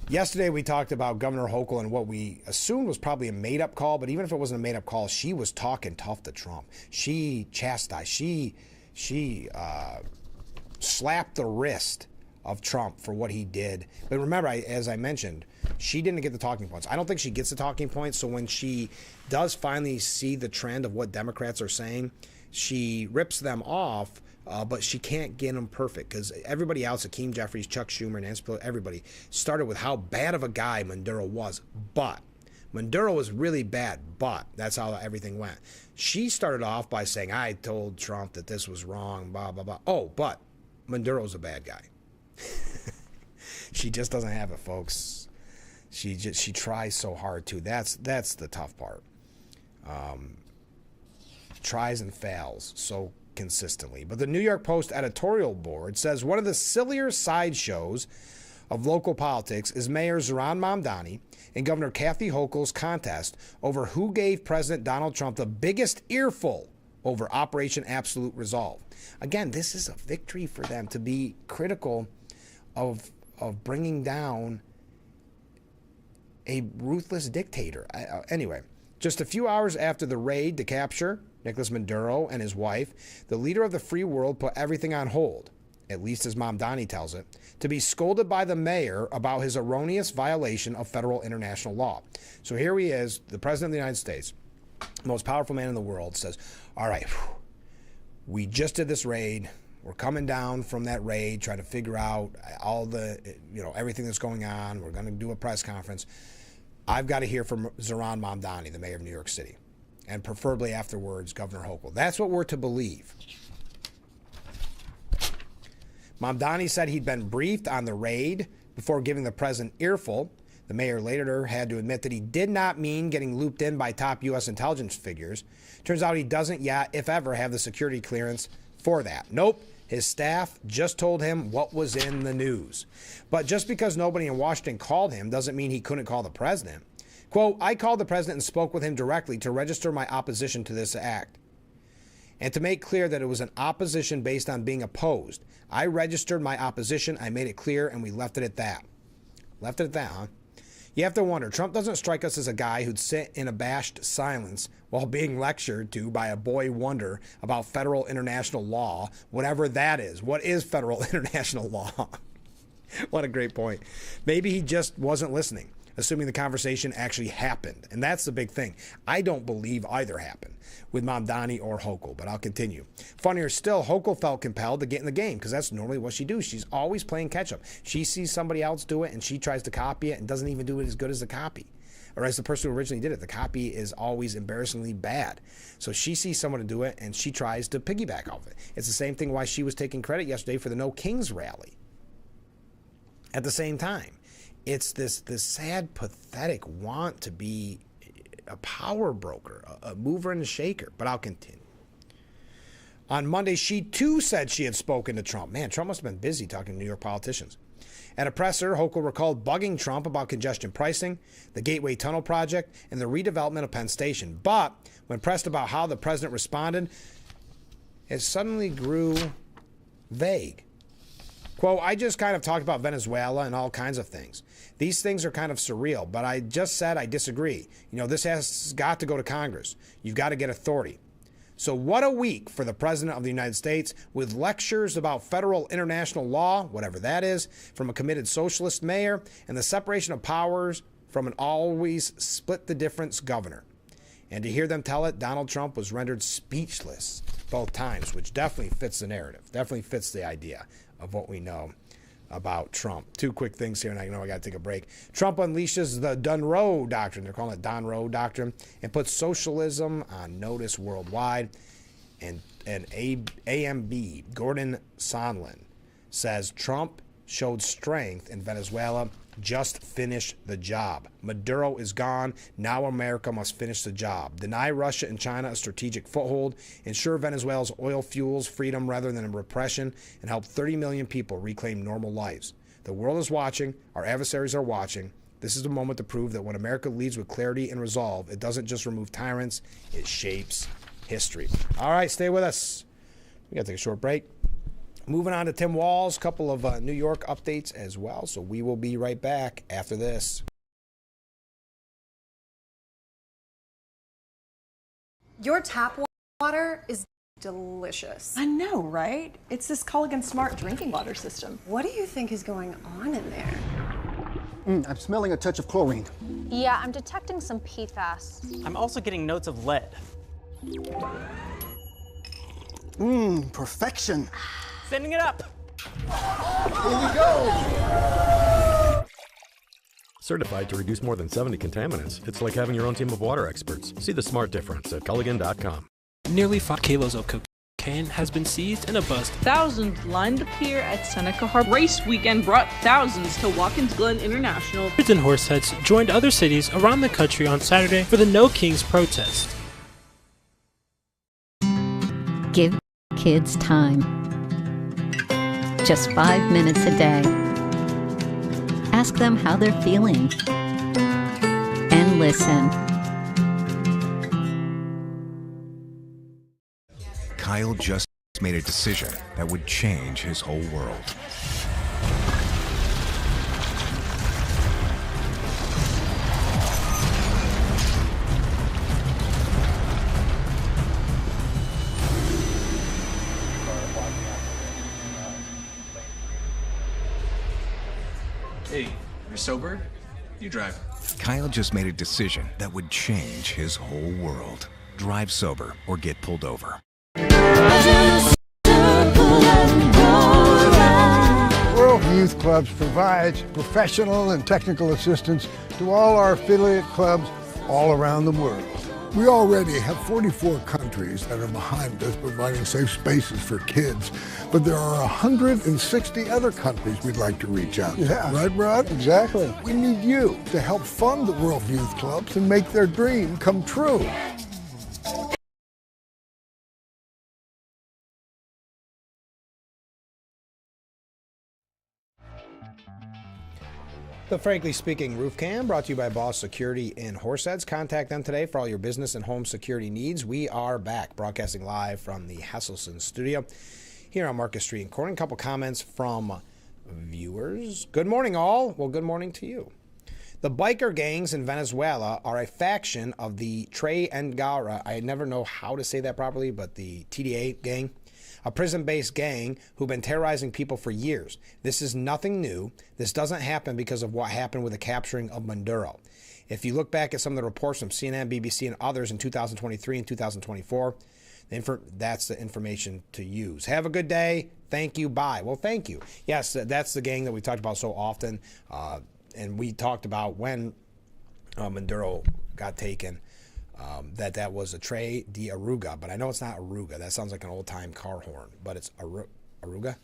Yesterday, we talked about Governor Hochul and what we assumed was probably a made-up call, but even if it wasn't a made-up call, she was talking tough to Trump. She chastised, she slapped the wrist of Trump for what he did. But remember, as I mentioned, she didn't get the talking points. I don't think she gets the talking points, so when she does finally see the trend of what Democrats are saying, she rips them off. But she can't get them perfect because everybody else, Hakeem Jeffries, Chuck Schumer, Nancy Pelosi, everybody started with how bad of a guy Maduro was. But Maduro was really bad, but that's how everything went. She started off by saying, I told Trump that this was wrong, blah, blah, blah. Oh, but Maduro's a bad guy. She just doesn't have it, folks. She tries so hard to. That's the tough part. Tries and fails so consistently. But the New York Post editorial board says one of the sillier sideshows of local politics is Mayor Zohran Mamdani and Governor Kathy Hochul's contest over who gave President Donald Trump the biggest earful over Operation Absolute Resolve. Again, this is a victory for them to be critical of bringing down a ruthless dictator. Anyway, just a few hours after the raid to capture Nicolas Maduro and his wife, the leader of the free world put everything on hold, at least as Mamdani tells it, to be scolded by the mayor about his erroneous violation of federal international law. So here he is, the president of the United States, the most powerful man in the world, says, all right, we just did this raid. We're coming down from that raid, trying to figure out all the, everything that's going on. We're going to do a press conference. I've got to hear from Zohran Mamdani, the mayor of New York City, and preferably afterwards, Governor Hochul. That's what we're to believe. Mamdani said he'd been briefed on the raid before giving the president earful. The mayor later had to admit that he did not mean getting looped in by top U.S. intelligence figures. Turns out he doesn't yet, if ever, have the security clearance for that. Nope. His staff just told him what was in the news. But just because nobody in Washington called him doesn't mean he couldn't call the president. Quote, I called the president and spoke with him directly to register my opposition to this act and to make clear that it was an opposition based on being opposed. I registered my opposition, I made it clear, and we left it at that. Left it at that, huh? You have to wonder, Trump doesn't strike us as a guy who'd sit in abashed silence while being lectured to by a boy wonder about federal international law, whatever that is. What is federal international law? What a great point. Maybe he just wasn't listening, assuming the conversation actually happened. And that's the big thing. I don't believe either happened with Mamdani or Hochul, but I'll continue. Funnier still, Hochul felt compelled to get in the game because that's normally what she does. She's always playing catch up. She sees somebody else do it and she tries to copy it and doesn't even do it as good as the copy. Or as the person who originally did it. The copy is always embarrassingly bad. So she sees someone do it and she tries to piggyback off it. It's the same thing why she was taking credit yesterday for the No Kings rally. At the same time, it's this sad, pathetic want to be a power broker, a mover and a shaker. But I'll continue. On Monday, she too said she had spoken to Trump. Man, Trump must have been busy talking to New York politicians. At a presser, Hochul recalled bugging Trump about congestion pricing, the Gateway Tunnel project, and the redevelopment of Penn Station. But when pressed about how the president responded, it suddenly grew vague. Quote, I just kind of talked about Venezuela and all kinds of things. These things are kind of surreal, but I just said I disagree. This has got to go to Congress. You've got to get authority. So what a week for the President of the United States with lectures about federal international law, whatever that is, from a committed socialist mayor, and the separation of powers from an always split the difference governor. And to hear them tell it, Donald Trump was rendered speechless both times, which definitely fits the narrative, definitely fits the idea of what we know about Trump. Two quick things here, and I know I got to take a break. Trump unleashes the Dunroe Doctrine. They're calling it Donroe Doctrine, and puts socialism on notice worldwide. And AMB, Gordon Sondland, says Trump showed strength in Venezuela. Just finish the job. Maduro is gone. Now America must finish the job. Deny Russia and China a strategic foothold. Ensure Venezuela's oil fuels freedom rather than repression. And help 30 million people reclaim normal lives. The world is watching. Our adversaries are watching. This is the moment to prove that when America leads with clarity and resolve, it doesn't just remove tyrants, it shapes history. All right, stay with us. We got to take a short break. Moving on to Tim Walz, a couple of New York updates as well. So we will be right back after this. Your tap water is delicious. I know, right? It's this Culligan Smart drinking water system. What do you think is going on in there? I'm smelling a touch of chlorine. Yeah, I'm detecting some PFAS. I'm also getting notes of lead. Perfection. Sending it up. Here we go. Certified to reduce more than 70 contaminants, it's like having your own team of water experts. See the smart difference at Culligan.com. Nearly 5 kilos of cocaine has been seized in a bust. Thousands lined the pier at Seneca Harbor. Race weekend brought thousands to Watkins Glen International. Hundreds and horseheads joined other cities around the country on Saturday for the No Kings protest. Give kids time. Just 5 minutes a day. Ask them how they're feeling. And listen. Kyle just made a decision that would change his whole world. Hey, you're sober? You drive. Kyle just made a decision that would change his whole world. Drive sober or get pulled over. World Youth Clubs provides professional and technical assistance to all our affiliate clubs all around the world. We already have 44 countries that are behind us providing safe spaces for kids, but there are 160 other countries we'd like to reach out to. Yeah. Right, Brad? Exactly. We need you to help fund the World Youth Clubs and make their dream come true. The Frankly Speaking Roof Cam brought to you by Boss Security in Horseheads. Contact them today for all your business and home security needs. We are back, broadcasting live from the Hesselson studio here on Market Street in Corning. A couple comments from viewers. Good morning, all. Well, good morning to you. The biker gangs in Venezuela are a faction of the Tre Engara. I never know how to say that properly, but the TDA gang. A prison-based gang who've been terrorizing people for years. This is nothing new. This doesn't happen because of what happened with the capturing of Maduro. If you look back at some of the reports from CNN, BBC, and others in 2023 and 2024, that's the information to use. Have a good day. Thank you. Bye. Well, thank you. Yes, that's the gang that we talked about so often. And we talked about when Maduro got taken. That was a Tre de Aruga, but I know it's not Aruga. That sounds like an old-time car horn, but it's Aruga.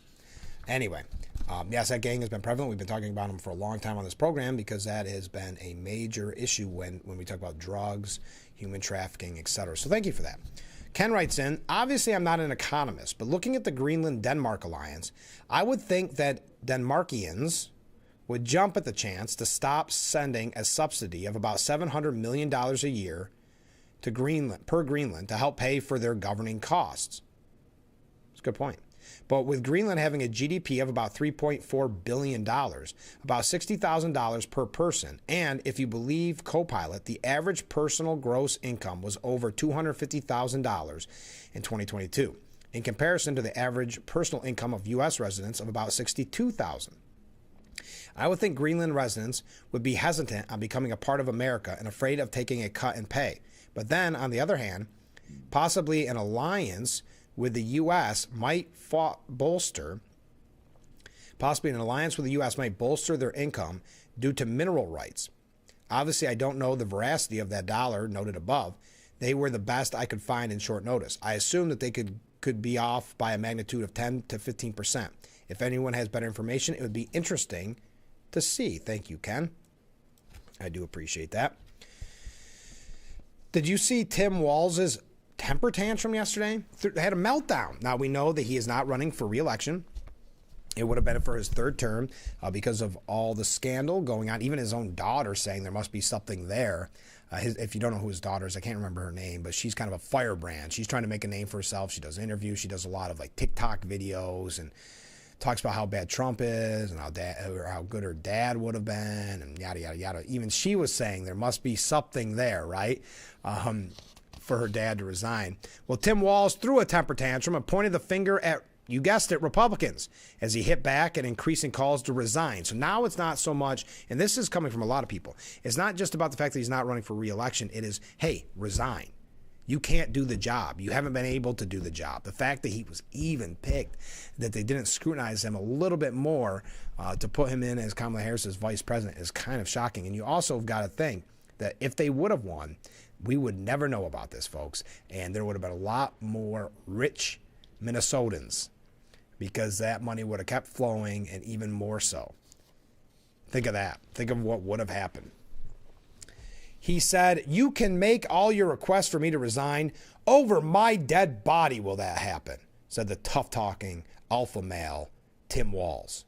Anyway, yes, that gang has been prevalent. We've been talking about them for a long time on this program because that has been a major issue when we talk about drugs, human trafficking, etc. So thank you for that. Ken writes in, obviously I'm not an economist, but looking at the Greenland-Denmark alliance, I would think that Denmarkians would jump at the chance to stop sending a subsidy of about $700 million a year to Greenland to help pay for their governing costs. That's a good point. But with Greenland having a GDP of about $3.4 billion, about $60,000 per person, and if you believe Copilot, the average personal gross income was over $250,000 in 2022, in comparison to the average personal income of U.S. residents of about $62,000. I would think Greenland residents would be hesitant on becoming a part of America and afraid of taking a cut in pay. But then, on the other hand, possibly an alliance with the U.S. might bolster their income due to mineral rights. Obviously, I don't know the veracity of that dollar noted above. They were the best I could find in short notice. I assume that they could be off by a magnitude of 10 to 15%. If anyone has better information, it would be interesting to see. Thank you, Ken. I do appreciate that. Did you see Tim Walz's temper tantrum yesterday? They had a meltdown. Now, we know that he is not running for re-election. It would have been for his third term because of all the scandal going on. Even his own daughter saying there must be something there. If you don't know who his daughter is, I can't remember her name, but she's kind of a firebrand. She's trying to make a name for herself. She does interviews. She does a lot of like TikTok videos and talks about how bad Trump is and how good her dad would have been and yada, yada, yada. Even she was saying there must be something there, right, for her dad to resign. Well, Tim Walz threw a temper tantrum and pointed the finger at, you guessed it, Republicans, as he hit back at increasing calls to resign. So now it's not so much, and this is coming from a lot of people, it's not just about the fact that he's not running for re-election. It is, hey, resign. You can't do the job. You haven't been able to do the job. The fact that he was even picked, that they didn't scrutinize him a little bit more to put him in as Kamala Harris's vice president is kind of shocking. And you also have got to think that if they would have won, we would never know about this, folks. And there would have been a lot more rich Minnesotans because that money would have kept flowing, and even more so. Think of that. Think of what would have happened. He said, you can make all your requests for me to resign. Over my dead body will that happen, said the tough-talking alpha male Tim Walz.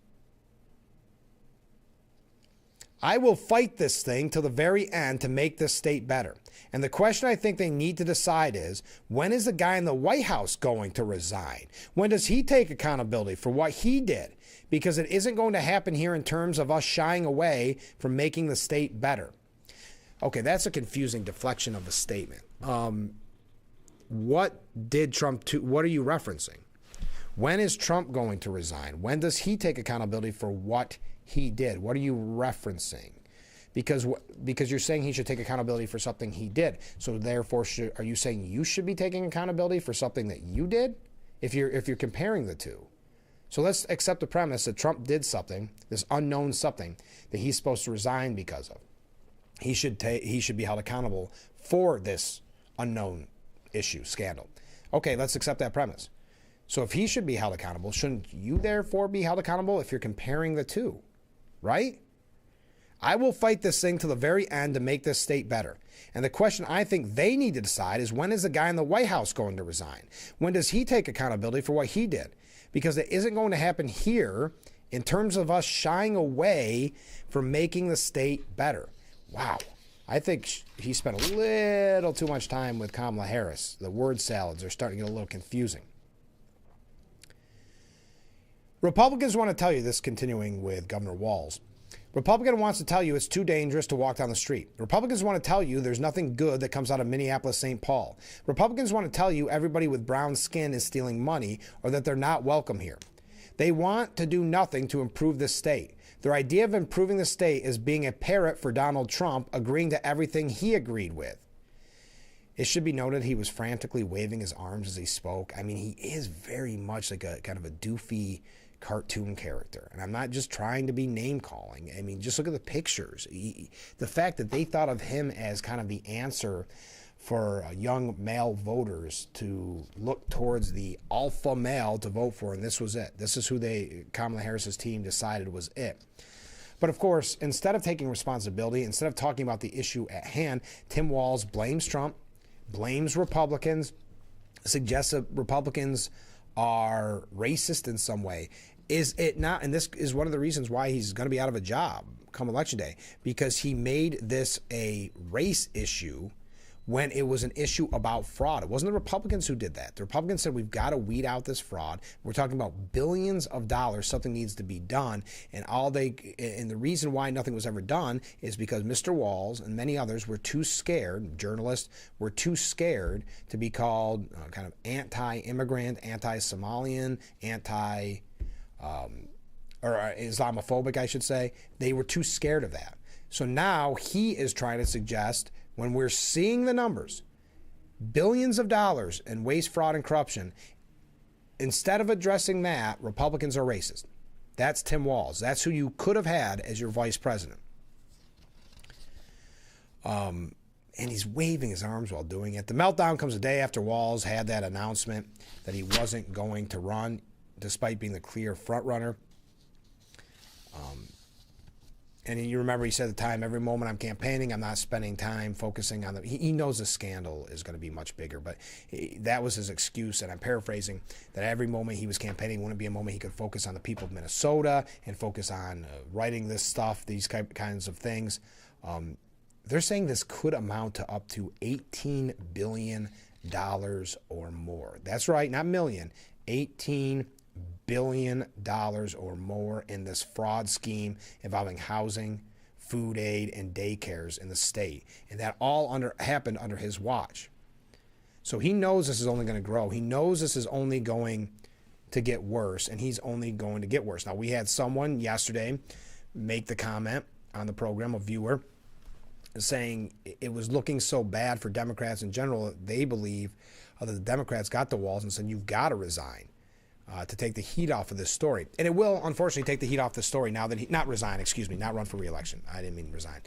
I will fight this thing till the very end to make this state better. And the question I think they need to decide is, when is the guy in the White House going to resign? When does he take accountability for what he did? Because it isn't going to happen here in terms of us shying away from making the state better. Okay, that's a confusing deflection of a statement. What did Trump do? What are you referencing? When is Trump going to resign? When does he take accountability for what he did? What are you referencing? Because you're saying he should take accountability for something he did. So therefore, are you saying you should be taking accountability for something that you did? If you're comparing the two. So let's accept the premise that Trump did something, this unknown something, that he's supposed to resign because of. He should be held accountable for this unknown issue, scandal. Okay, let's accept that premise. So if he should be held accountable, shouldn't you therefore be held accountable if you're comparing the two, right? I will fight this thing to the very end to make this state better. And the question I think they need to decide is, when is the guy in the White House going to resign? When does he take accountability for what he did? Because it isn't going to happen here in terms of us shying away from making the state better. Wow. I think he spent a little too much time with Kamala Harris. The word salads are starting to get a little confusing. Republicans want to tell you this, continuing with Governor Walz. Republican wants to tell you it's too dangerous to walk down the street. Republicans want to tell you there's nothing good that comes out of Minneapolis, St. Paul. Republicans want to tell you everybody with brown skin is stealing money or that they're not welcome here. They want to do nothing to improve this state. Their idea of improving the state is being a parrot for Donald Trump, agreeing to everything he agreed with. It should be noted he was frantically waving his arms as he spoke. I mean, he is very much like a kind of a doofy cartoon character. And I'm not just trying to be name calling. I mean, just look at the pictures. The fact that they thought of him as kind of the answer for young male voters to look towards the alpha male to vote for, and this was it. This is who Kamala Harris's team decided was it. But of course, instead of taking responsibility, instead of talking about the issue at hand, Tim Walz blames Trump, blames Republicans, suggests that Republicans are racist in some way. Is it not? And this is one of the reasons why he's going to be out of a job come election day, because he made this a race issue when it was an issue about fraud. It wasn't the Republicans who did that. The Republicans said, we've got to weed out this fraud. We're talking about billions of dollars. Something needs to be done. And the reason why nothing was ever done is because Mr. Walz and many others were too scared, journalists were too scared to be called kind of anti-immigrant, anti-Somalian, or Islamophobic, I should say. They were too scared of that. So now he is trying to suggest, when we're seeing the numbers, billions of dollars in waste, fraud, and corruption, instead of addressing that, Republicans are racist. That's Tim Walz. That's who you could have had as your vice president. And he's waving his arms while doing it. The meltdown comes a day after Walz had that announcement that he wasn't going to run. despite being the clear front runner. And you remember he said at the time, every moment I'm campaigning, I'm not spending time focusing on the... He knows the scandal is going to be much bigger, but that was his excuse, and I'm paraphrasing, that every moment he was campaigning wouldn't be a moment he could focus on the people of Minnesota and focus on writing this stuff, these kinds of things. They're saying this could amount to up to $18 billion or more. That's right, not million, $18 billion or more in this fraud scheme involving housing, food aid, and daycares in the state. And that all happened under his watch. So he knows this is only going to grow. He knows this is only going to get worse, and he's only going to get worse. Now, we had someone yesterday make the comment on the program, a viewer, saying it was looking so bad for Democrats in general. They believe that the Democrats got the Walls and said, you've got to resign to take the heat off of this story. And it will, unfortunately, take the heat off the story now that not run for re-election. I didn't mean resign.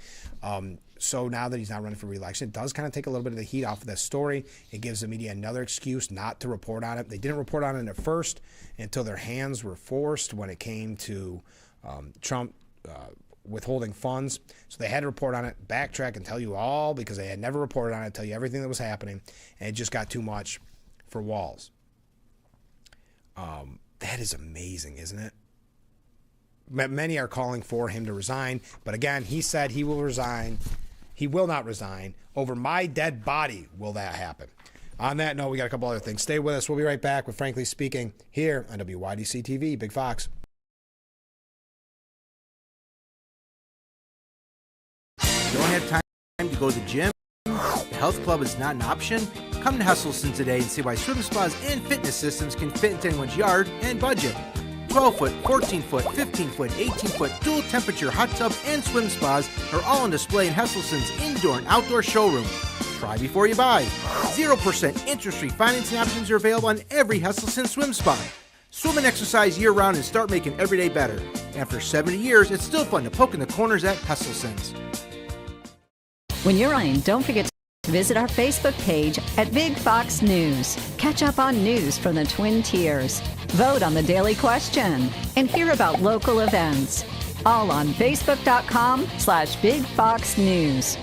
So now that he's not running for re-election, it does kind of take a little bit of the heat off of this story. It gives the media another excuse not to report on it. They didn't report on it at first until their hands were forced when it came to Trump withholding funds. So they had to report on it, backtrack, and tell you all because they had never reported on it, tell you everything that was happening, and it just got too much for Walls. That is amazing, isn't it? Many are calling for him to resign, but again, he said he will resign. He will not resign. Over my dead body will that happen. On that note, we got a couple other things. Stay with us. We'll be right back with Frankly Speaking here on WYDC TV, Big Fox. Don't have time to go to the gym? The health club is not an option? Come to Hesselson today and see why swim spas and fitness systems can fit into anyone's yard and budget. 12-foot, 14-foot, 15-foot, 18-foot dual temperature hot tub and swim spas are all on display in Hesselson's indoor and outdoor showroom. Try before you buy. 0% interest-free financing options are available on every Hesselson swim spa. Swim and exercise year-round and start making every day better. After 70 years, it's still fun to poke in the corners at Hesselson's. When you're running, don't forget to visit our Facebook page at Big Fox News. Catch up on news from the Twin Tiers. Vote on the daily question and hear about local events. All on Facebook.com/Big Fox News.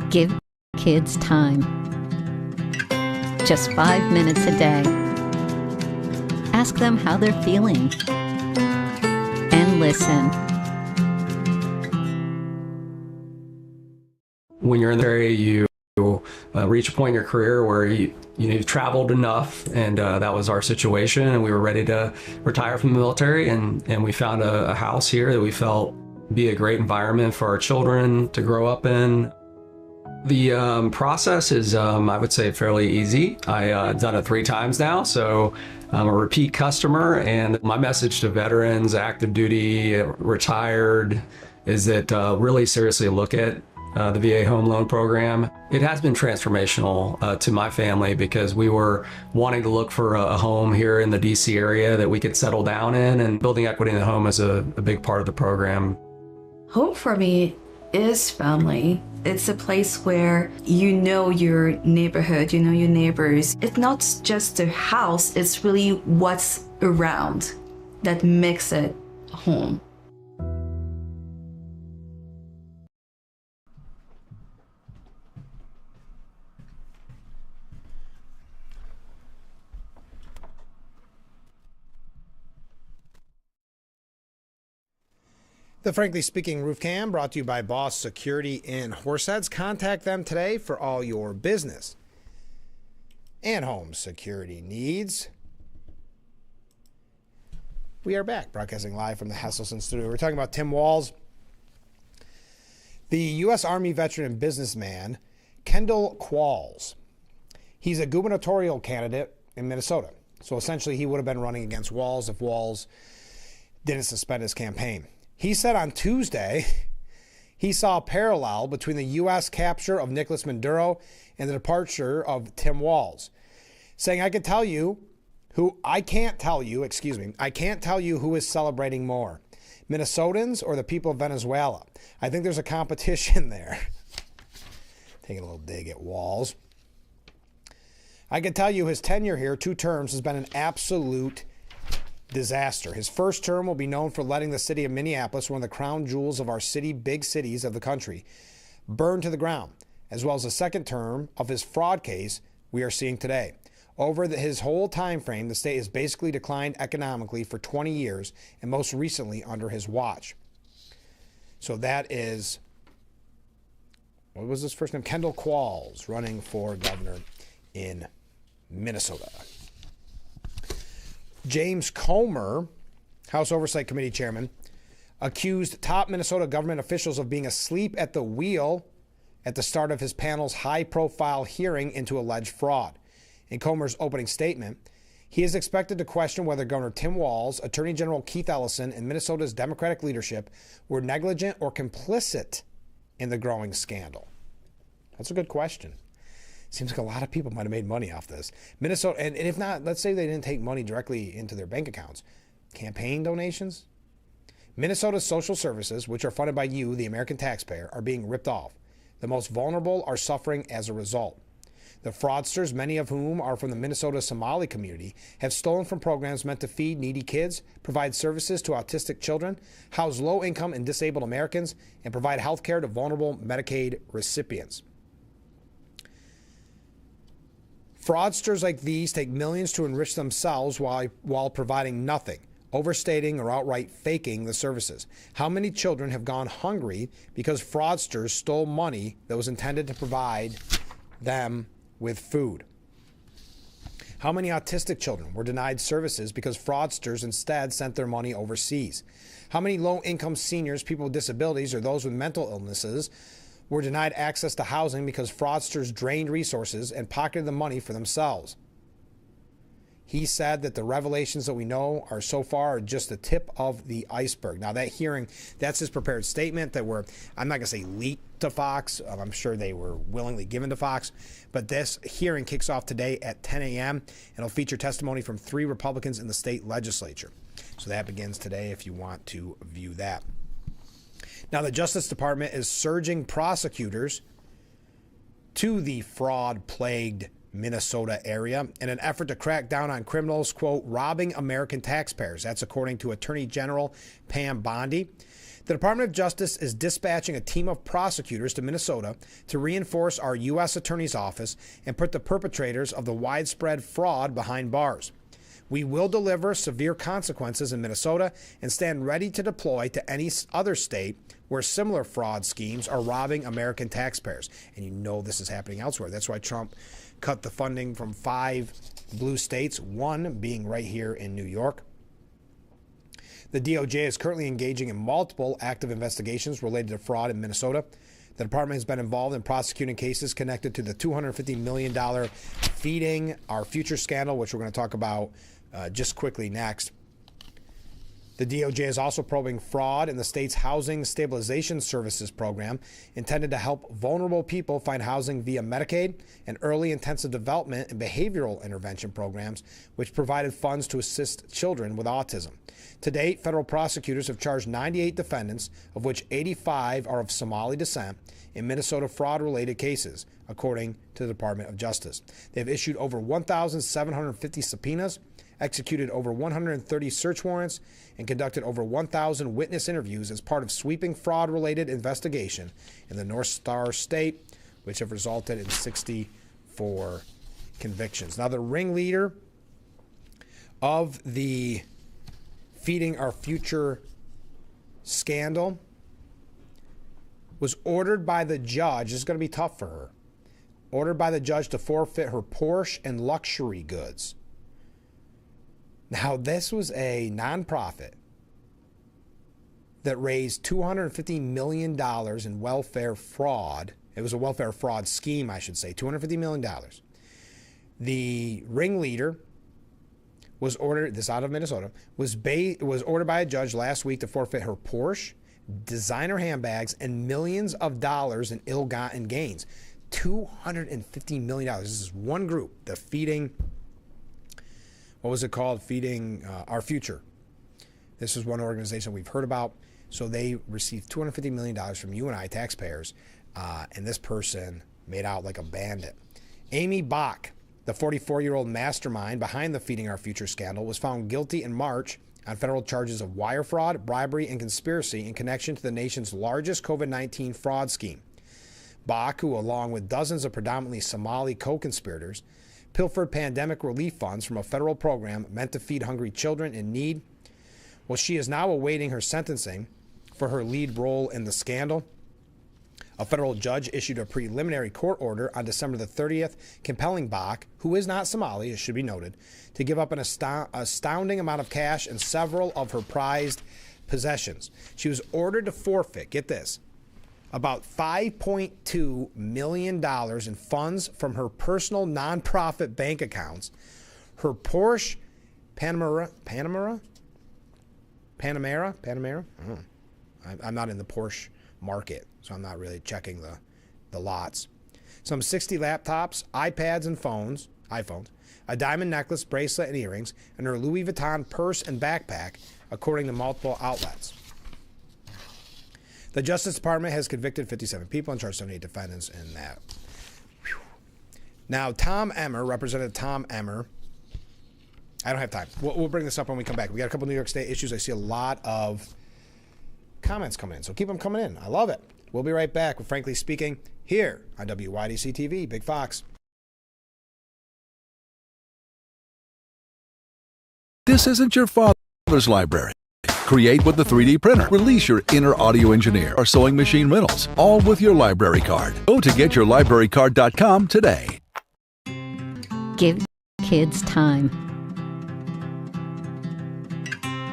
Give kids time. Just 5 minutes a day. Ask them how they're feeling. And listen. When you're in the area, you reach a point in your career where you've traveled enough, and that was our situation, and we were ready to retire from the military, and we found a house here that we felt would be a great environment for our children to grow up in. The process is, I would say, fairly easy. I've done it 3 times now, so I'm a repeat customer, and my message to veterans, active duty, retired, is that really seriously look at the VA home loan program. It has been transformational to my family because we were wanting to look for a home here in the DC area that we could settle down in, and building equity in the home is a big part of the program. Home for me is family. It's a place where you know your neighborhood, you know your neighbors. It's not just the house, it's really what's around that makes it home. The Frankly Speaking Roof Cam brought to you by Boss Security in Horseheads. Contact them today for all your business and home security needs. We are back, broadcasting live from the Hesselson studio. We're talking about Tim Walz, the U.S. Army veteran and businessman, Kendall Qualls. He's a gubernatorial candidate in Minnesota. So essentially, he would have been running against Walz if Walz didn't suspend his campaign. He said on Tuesday he saw a parallel between the U.S. capture of Nicolas Maduro and the departure of Tim Walz, saying, I can't tell you who is celebrating more, Minnesotans or the people of Venezuela. I think there's a competition there. Taking a little dig at Walz. I can tell you his tenure here, 2 terms, has been an absolute disaster. His first term will be known for letting the city of Minneapolis, one of the crown jewels of our big cities of the country, burn to the ground, as well as the second term of his fraud case we are seeing today. Over his whole time frame, the state has basically declined economically for 20 years, and most recently under his watch. So that is, what was his first name? Kendall Qualls, running for governor in Minnesota. James Comer, House Oversight Committee chairman, accused top Minnesota government officials of being asleep at the wheel at the start of his panel's high-profile hearing into alleged fraud. In Comer's opening statement, he is expected to question whether Governor Tim Walz, Attorney General Keith Ellison, and Minnesota's Democratic leadership were negligent or complicit in the growing scandal. That's a good question. Seems like a lot of people might have made money off this. Minnesota, and if not, let's say they didn't take money directly into their bank accounts. Campaign donations? Minnesota's social services, which are funded by you, the American taxpayer, are being ripped off. The most vulnerable are suffering as a result. The fraudsters, many of whom are from the Minnesota Somali community, have stolen from programs meant to feed needy kids, provide services to autistic children, house low-income and disabled Americans, and provide health care to vulnerable Medicaid recipients. Fraudsters like these take millions to enrich themselves while providing nothing, overstating or outright faking the services. How many children have gone hungry because fraudsters stole money that was intended to provide them with food? How many autistic children were denied services because fraudsters instead sent their money overseas? How many low-income seniors, people with disabilities, or those with mental illnesses were denied access to housing because fraudsters drained resources and pocketed the money for themselves? He said that the revelations that we know are so far are just the tip of the iceberg. Now, that hearing, that's his prepared statement that were, I'm not going to say leaked to Fox. I'm sure they were willingly given to Fox. But this hearing kicks off today at 10 a.m. and it'll feature testimony from 3 Republicans in the state legislature. So that begins today if you want to view that. Now, the Justice Department is surging prosecutors to the fraud-plagued Minnesota area in an effort to crack down on criminals, quote, robbing American taxpayers. That's according to Attorney General Pam Bondi. The Department of Justice is dispatching a team of prosecutors to Minnesota to reinforce our U.S. Attorney's Office and put the perpetrators of the widespread fraud behind bars. We will deliver severe consequences in Minnesota and stand ready to deploy to any other state where similar fraud schemes are robbing American taxpayers. And you know this is happening elsewhere. That's why Trump cut the funding from 5 blue states, 1 being right here in New York. The DOJ is currently engaging in multiple active investigations related to fraud in Minnesota. The department has been involved in prosecuting cases connected to the $250 million Feeding Our Future scandal, which we're going to talk about just quickly next. The DOJ is also probing fraud in the state's Housing Stabilization Services program, intended to help vulnerable people find housing via Medicaid and early intensive development and behavioral intervention programs, which provided funds to assist children with autism. To date, federal prosecutors have charged 98 defendants, of which 85 are of Somali descent, in Minnesota fraud-related cases, according to the Department of Justice. They have issued over 1,750 subpoenas, executed over 130 search warrants, and conducted over 1,000 witness interviews as part of sweeping fraud-related investigation in the North Star State, which have resulted in 64 convictions. Now, the ringleader of the Feeding Our Future scandal was ordered by the judge. This is going to be tough for her. Ordered by the judge to forfeit her Porsche and luxury goods. Now, this was a nonprofit that raised $250 million in welfare fraud. It was a welfare fraud scheme, I should say, $250 million. The ringleader was ordered, this out of Minnesota, was ordered by a judge last week to forfeit her Porsche, designer handbags, and millions of dollars in ill-gotten gains. $250 million. This is one group, the Feeding... What was it called? Feeding Our Future. This is one organization we've heard about. So they received $250 million from you and I, taxpayers, and this person made out like a bandit. Amy Bach, The 44-year-old mastermind behind the Feeding Our Future scandal was found guilty in March on federal charges of wire fraud, bribery, and conspiracy in connection to the nation's largest COVID-19 fraud scheme. Bach, who along with dozens of predominantly Somali co-conspirators, pilfered pandemic relief funds from a federal program meant to feed hungry children in need. Well, she is now awaiting her sentencing for her lead role in the scandal. A federal judge issued a preliminary court order on December the 30th, compelling Bach, who is not Somali, it should be noted, to give up an astounding amount of cash and several of her prized possessions. She was ordered to forfeit, get this, about $5.2 million in funds from her personal nonprofit bank accounts, her Porsche Panamera? I don't know. I'm not in the Porsche market, so I'm not really checking the lots. Some 60 laptops, iPads and iPhones, a diamond necklace, bracelet, and earrings, and her Louis Vuitton purse and backpack, according to multiple outlets. The Justice Department has convicted 57 people and charged 78 defendants in that. Whew. Now, Tom Emmer, Representative Tom Emmer, I don't have time. We'll bring this up when we come back. We got a couple New York State issues. I see a lot of comments coming in, so keep them coming in. I love it. We'll be right back with Frankly Speaking here on WYDC TV, Big Fox. This isn't your father's library. Create with the 3D printer. Release your inner audio engineer or sewing machine riddles, all with your library card. Go to getyourlibrarycard.com today. Give kids time.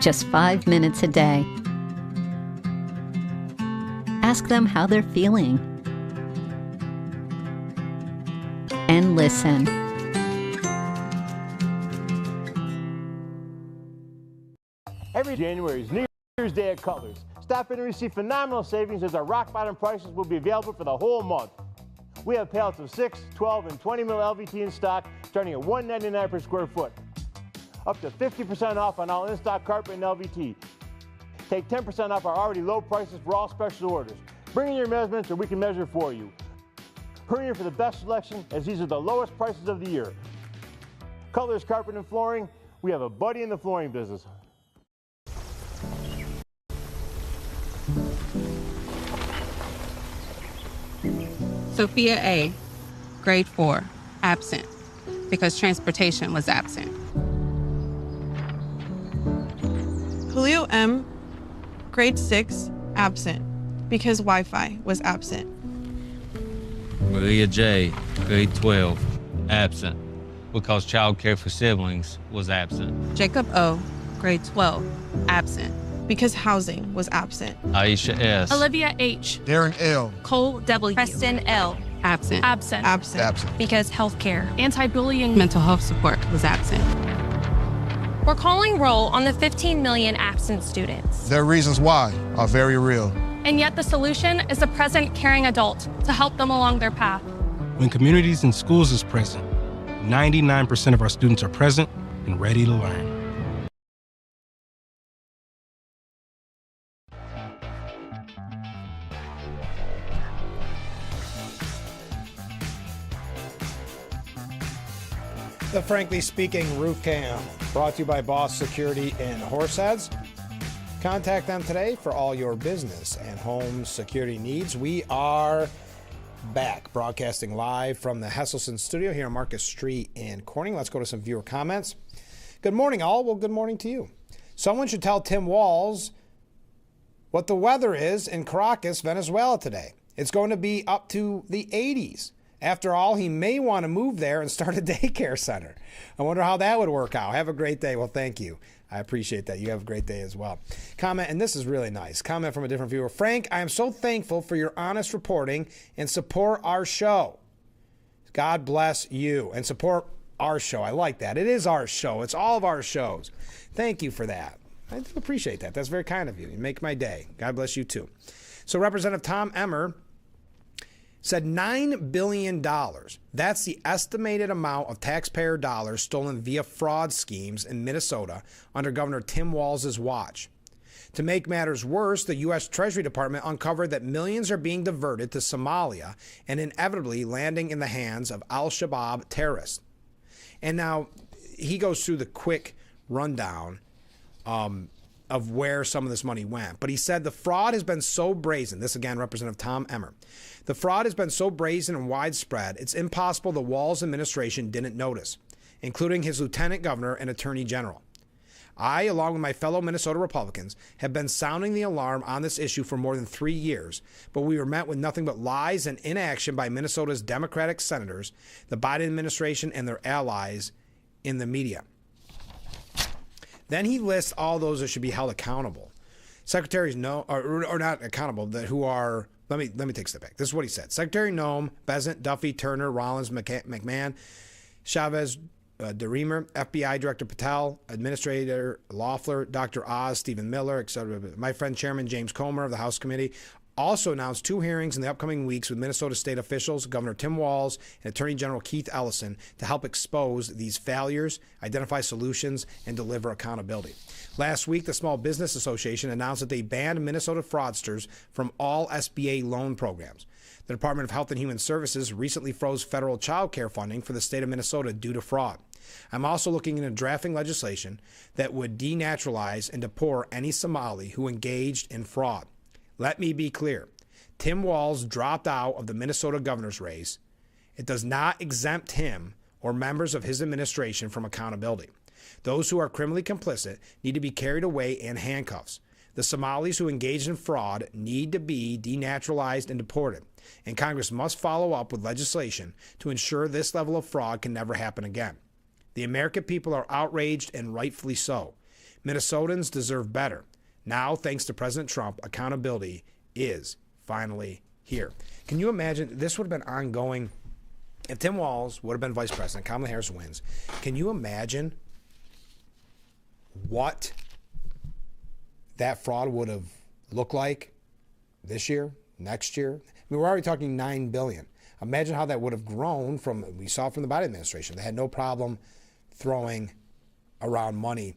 Just 5 minutes a day. Ask them how they're feeling. And listen. Every January is New Year's Day at Cutler's. Stop in and receive phenomenal savings as our rock bottom prices will be available for the whole month. We have pallets of 6, 12, and 20 mil LVT in stock starting at $1.99 per square foot. Up to 50% off on all in-stock carpet and LVT. Take 10% off our already low prices for all special orders. Bring in your measurements or we can measure for you. Hurry in for the best selection as these are the lowest prices of the year. Cutler's Carpet and Flooring, we have a buddy in the flooring business. Sophia A., grade 4, absent, because transportation was absent. Julio M., grade 6, absent, because Wi-Fi was absent. Maria J., grade 12, absent, because childcare for siblings was absent. Jacob O., grade 12, absent, because housing was absent. Aisha S., Olivia H., Darren L., Cole W., Preston L., absent. Absent. Absent. Absent. Because healthcare, anti-bullying, Mental health support was absent. We're calling roll on the 15 million absent students. Their reasons why are very real. And yet the solution is a present, caring adult to help them along their path. When communities and schools is present, 99% of our students are present and ready to learn. The Frankly Speaking Roof Cam, brought to you by Boss Security in Horseheads. Contact them today for all your business and home security needs. We are back, broadcasting live from the Hesselson studio here on Marcus Street in Corning. Let's go to some viewer comments. Good morning, all. Well, good morning to you. Someone should tell Tim Walz what the weather is in Caracas, Venezuela today. It's going to be up to the 80s. After all, he may want to move there and start a daycare center. I wonder how that would work out. Have a great day. Well, thank you. I appreciate that. You have a great day as well. Comment, and this is really nice. Comment from a different viewer. Frank, I am so thankful for your honest reporting and support our show. God bless you and support our show. I like that. It is our show. It's all of our shows. Thank you for that. I do appreciate that. That's very kind of you. You make my day. God bless you too. So Representative Tom Emmer said $9 billion. That's the estimated amount of taxpayer dollars stolen via fraud schemes in Minnesota under Governor Tim Walz's watch. To make matters worse, the U.S. Treasury Department uncovered that millions are being diverted to Somalia and inevitably landing in the hands of al-Shabaab terrorists. And now he goes through the quick rundown of where some of this money went. But he said the fraud has been so brazen. This again, Representative Tom Emmer. The fraud has been so brazen and widespread, it's impossible the Walz administration didn't notice, including his lieutenant governor and attorney general. I, along with my fellow Minnesota Republicans, have been sounding the alarm on this issue for more than 3 years, but we were met with nothing but lies and inaction by Minnesota's Democratic senators, the Biden administration, and their allies in the media. Then he lists all those that should be held accountable. Secretaries or not accountable, that who are, let me take a step back. This is what he said. Secretary Noem, Besant, Duffy, Turner, Rollins, McMahon, Chavez, DeReamer, FBI Director Patel, Administrator Loeffler, Dr. Oz, Stephen Miller, etc. My friend Chairman James Comer of the House Committee also announced 2 hearings in the upcoming weeks with Minnesota state officials, Governor Tim Walz and Attorney General Keith Ellison, to help expose these failures, identify solutions, and deliver accountability. Last week, the Small Business Association announced that they banned Minnesota fraudsters from all SBA loan programs. The Department of Health and Human Services recently froze federal child care funding for the state of Minnesota due to fraud. I'm also looking into drafting legislation that would denaturalize and deport any Somali who engaged in fraud. Let me be clear. Tim Walz dropped out of the Minnesota governor's race. It does not exempt him or members of his administration from accountability. Those who are criminally complicit need to be carried away in handcuffs. The Somalis who engaged in fraud need to be denaturalized and deported, and Congress must follow up with legislation to ensure this level of fraud can never happen again. The American people are outraged, and rightfully so. Minnesotans deserve better. Now, thanks to President Trump, accountability is finally here. Can you imagine? This would have been ongoing. If Tim Walz would have been vice president, Kamala Harris wins. Can you imagine what that fraud would have looked like this year, next year? I mean, we're already talking $9 billion. Imagine how that would have grown from, we saw from the Biden administration. They had no problem throwing around money.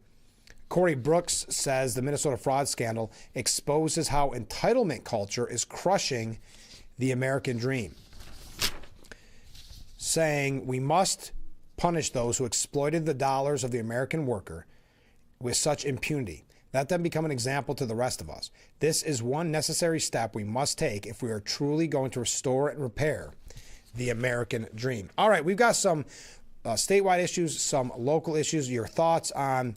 Corey Brooks says the Minnesota fraud scandal exposes how entitlement culture is crushing the American dream, saying we must punish those who exploited the dollars of the American worker with such impunity. Let them become an example to the rest of us. This is one necessary step we must take if we are truly going to restore and repair the American dream. All right, we've got some statewide issues, some local issues. Your thoughts on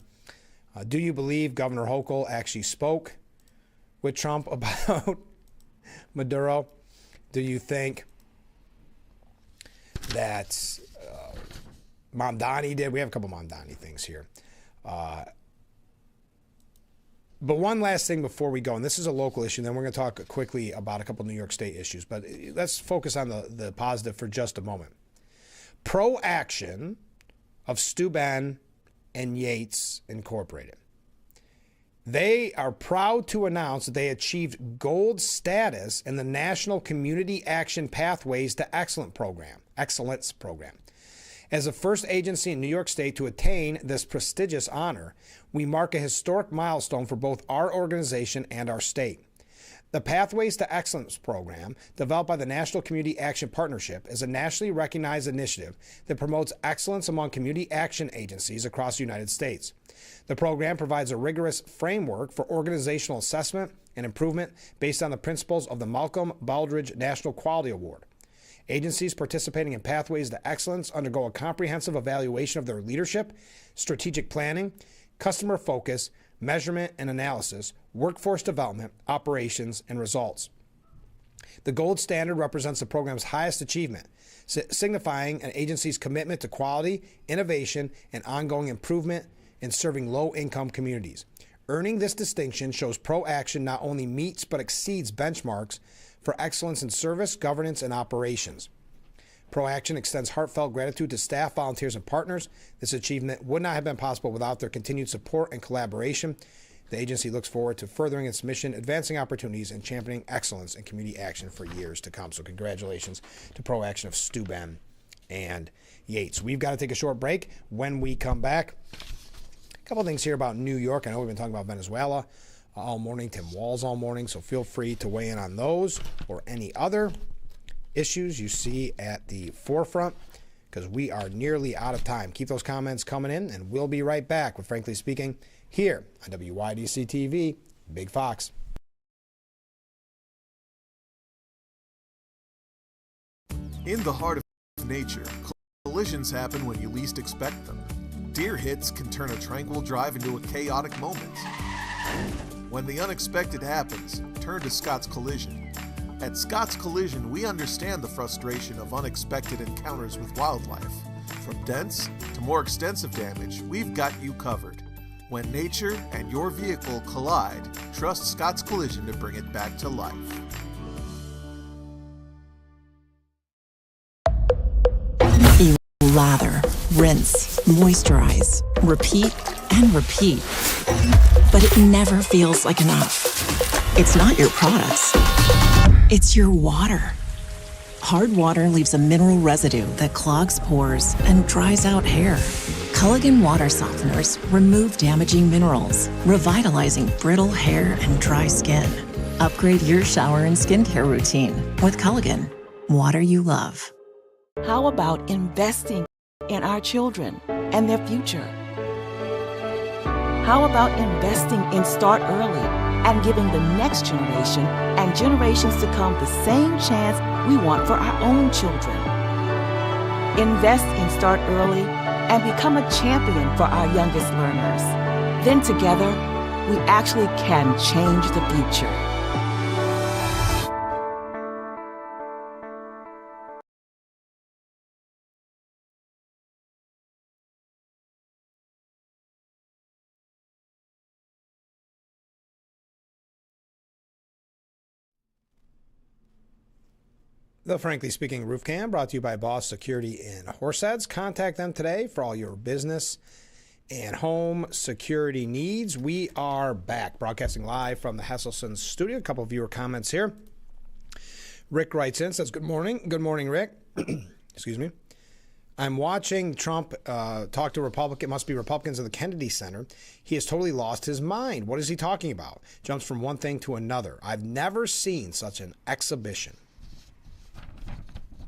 do you believe Governor Hochul actually spoke with Trump about Maduro? Do you think that Mamdani did? We have a couple Mamdani things here. But one last thing before we go, and this is a local issue, and then we're going to talk quickly about a couple New York State issues, but let's focus on the positive for just a moment. Pro-Action of Steuben and Yates Incorporated. They are proud to announce that they achieved gold status in the National Community Action Pathways to Excellence program. As the first agency in New York State to attain this prestigious honor, we mark a historic milestone for both our organization and our state. The Pathways to Excellence program, developed by the National Community Action Partnership, is a nationally recognized initiative that promotes excellence among community action agencies across the United States. The program provides a rigorous framework for organizational assessment and improvement based on the principles of the Malcolm Baldrige National Quality Award. Agencies participating in Pathways to Excellence undergo a comprehensive evaluation of their leadership, strategic planning, customer focus, measurement and analysis, workforce development, operations, and results. The gold standard represents the program's highest achievement, signifying an agency's commitment to quality, innovation, and ongoing improvement in serving low-income communities. Earning this distinction shows Pro-Action not only meets but exceeds benchmarks for excellence in service, governance, and operations. Pro-Action extends heartfelt gratitude to staff, volunteers, and partners. This achievement would not have been possible without their continued support and collaboration. The agency looks forward to furthering its mission, advancing opportunities, and championing excellence in community action for years to come. So congratulations to Pro-Action of Steuben and Yates. We've got to take a short break. When we come back, a couple things here about New York. I know we've been talking about Venezuela all morning, Tim Walz all morning, so feel free to weigh in on those or any other issues you see at the forefront. because we are nearly out of time. Keep those comments coming in, and we'll be right back with Frankly Speaking here on WYDC TV, Big Fox. In the heart of nature, collisions happen when you least expect them. Deer hits can turn a tranquil drive into a chaotic moment. When the unexpected happens, turn to Scott's Collision. At Scott's Collision, we understand the frustration of unexpected encounters with wildlife. From dents to more extensive damage, we've got you covered. When nature and your vehicle collide, trust Scott's Collision to bring it back to life. You lather, rinse, moisturize, repeat, and repeat. But it never feels like enough. It's not your products. It's your water. Hard water leaves a mineral residue that clogs pores and dries out hair. Culligan water softeners remove damaging minerals, revitalizing brittle hair and dry skin. Upgrade your shower and skincare routine with Culligan, water you love. How about investing in our children and their future? How about investing in Start Early and giving the next generation and generations to come the same chance we want for our own children? Invest in Start Early and become a champion for our youngest learners. Then together, we actually can change the future. The Frankly Speaking Roof Cam brought to you by Boss Security in Horseheads. Contact them today for all your business and home security needs. We are back broadcasting live from the Hesselson studio. A couple of viewer comments here. Rick writes in, says, good morning. Good morning, Rick. Excuse me. I'm watching Trump talk to must be Republicans in the Kennedy Center. He has totally lost his mind. What is he talking about? Jumps from one thing to another. I've never seen such an exhibition.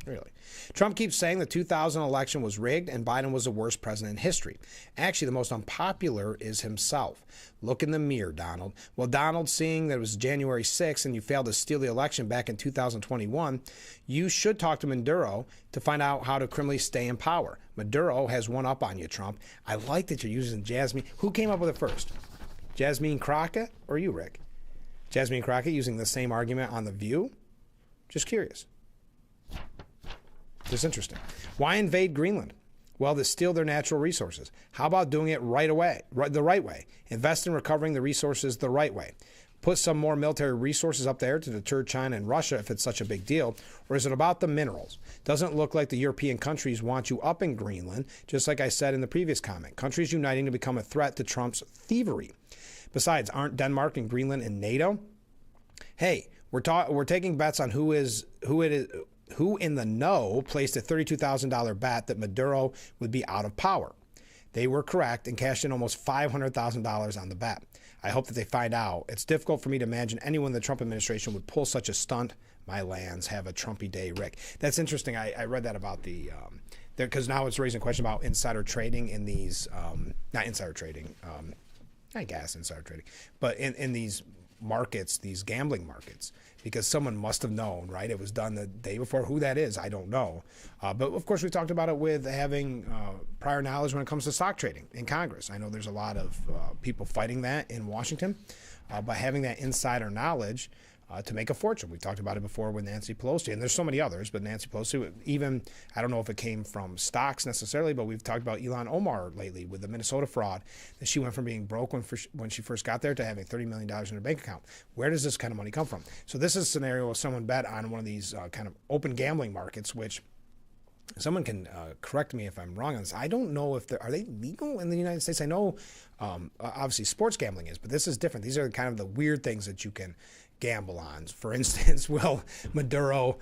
Really. Trump keeps saying the 2000 election was rigged and Biden was the worst president in history. Actually, the most unpopular is himself. Look in the mirror, Donald. Well, Donald, seeing that it was January 6th and you failed to steal the election back in 2021, you should talk to Maduro to find out how to criminally stay in power. Maduro has one up on you, Trump. I like that you're using Jasmine. Who came up with it first? Jasmine Crockett or you, Rick? Jasmine Crockett using the same argument on The View? Just curious. Just interesting. Why invade Greenland? Well, to steal their natural resources. How about doing it right away, the right way? Invest in recovering the resources the right way. Put some more military resources up there to deter China and Russia if it's such a big deal. Or is it about the minerals? Doesn't look like the European countries want you up in Greenland, just like I said in the previous comment. Countries uniting to become a threat to Trump's thievery. Besides, aren't Denmark and Greenland in NATO? Hey, we're taking bets on who in the know placed a $32,000 bet that Maduro would be out of power. They were correct and cashed in almost $500,000 on the bet. I hope that they find out. It's difficult for me to imagine anyone in the Trump administration would pull such a stunt. My lands have a Trumpy day, Rick. That's interesting. I read that about because now it's raising a question about insider trading in these, not insider trading, I guess insider trading, but in these markets, these gambling markets, because someone must have known, right? It was done the day before. Who that is, I don't know. But of course, we talked about it with having prior knowledge when it comes to stock trading in Congress. I know there's a lot of people fighting that in Washington, but having that insider knowledge to make a fortune. We talked about it before with Nancy Pelosi, and there's so many others, but Nancy Pelosi, even, I don't know if it came from stocks necessarily, but we've talked about Ilhan Omar lately with the Minnesota fraud, that she went from being broke when she first got there to having $30 million in her bank account. Where does this kind of money come from? So this is a scenario where someone bet on one of these kind of open gambling markets, which someone can correct me if I'm wrong on this. I don't know if are they legal in the United States? I know obviously sports gambling is, but this is different. These are kind of the weird things that you can gamble on. For instance, will Maduro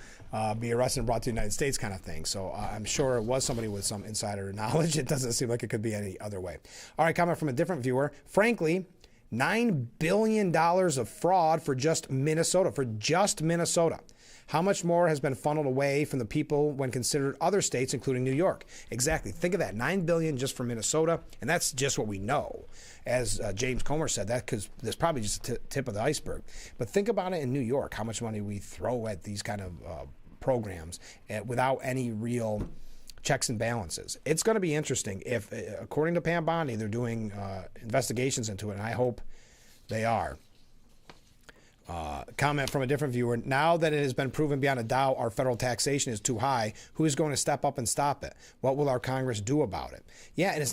be arrested and brought to the United States kind of thing. So I'm sure it was somebody with some insider knowledge. It doesn't seem like it could be any other way. All right, comment from a different viewer. Frankly, $9 billion of fraud for just Minnesota. How much more has been funneled away from the people when considered other states, including New York? Exactly. Think of that, $9 billion just for Minnesota, and that's just what we know. As James Comer said, that because there's probably just a tip of the iceberg. But think about it in New York, how much money we throw at these kind of programs without any real checks and balances. It's going to be interesting if, according to Pam Bondi, they're doing investigations into it, and I hope they are. Comment from a different viewer. Now that it has been proven beyond a doubt our federal taxation is too high, who is going to step up and stop it? What will our Congress do about it? Yeah, and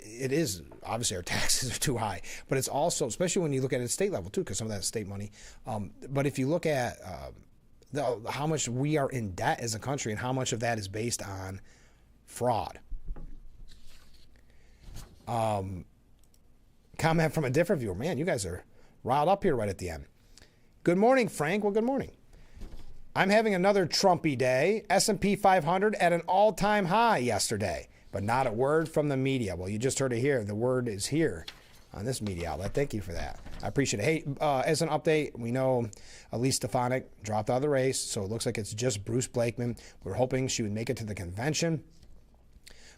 it is, obviously our taxes are too high, but it's also, especially when you look at it at state level too, because some of that's state money. But if you look at how much we are in debt as a country and how much of that is based on fraud. Comment from a different viewer. Man, you guys are riled up here right at the end. Good morning, Frank. Well, good morning. I'm having another Trumpy day. S&P 500 at an all-time high yesterday, but not a word from the media. Well, you just heard it here. The word is here on this media outlet. Thank you for that. I appreciate it. Hey, as an update, we know Elise Stefanik dropped out of the race, so it looks like it's just Bruce Blakeman. We're hoping she would make it to the convention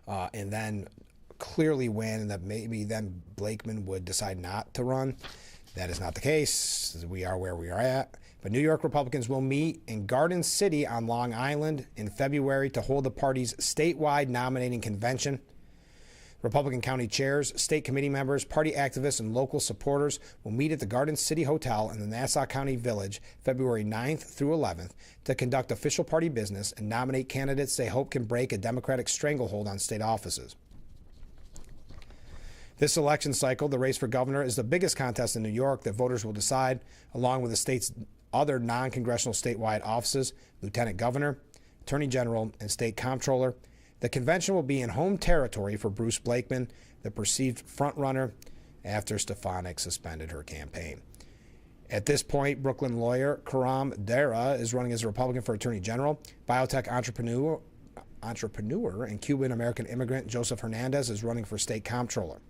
and then clearly win, and that maybe then Blakeman would decide not to run. That is not the case. We are where we are at. But New York Republicans will meet in Garden City on Long Island in February to hold the party's statewide nominating convention. Republican county chairs, state committee members, party activists, and local supporters will meet at the Garden City Hotel in the Nassau County Village February 9th through 11th to conduct official party business and nominate candidates they hope can break a Democratic stranglehold on state offices. This election cycle, the race for governor, is the biggest contest in New York that voters will decide, along with the state's other non-congressional statewide offices, lieutenant governor, attorney general, and state comptroller. The convention will be in home territory for Bruce Blakeman, the perceived frontrunner after Stefanik suspended her campaign. At this point, Brooklyn lawyer Karam Dara is running as a Republican for attorney general. Biotech entrepreneur and Cuban-American immigrant Joseph Hernandez is running for state comptroller.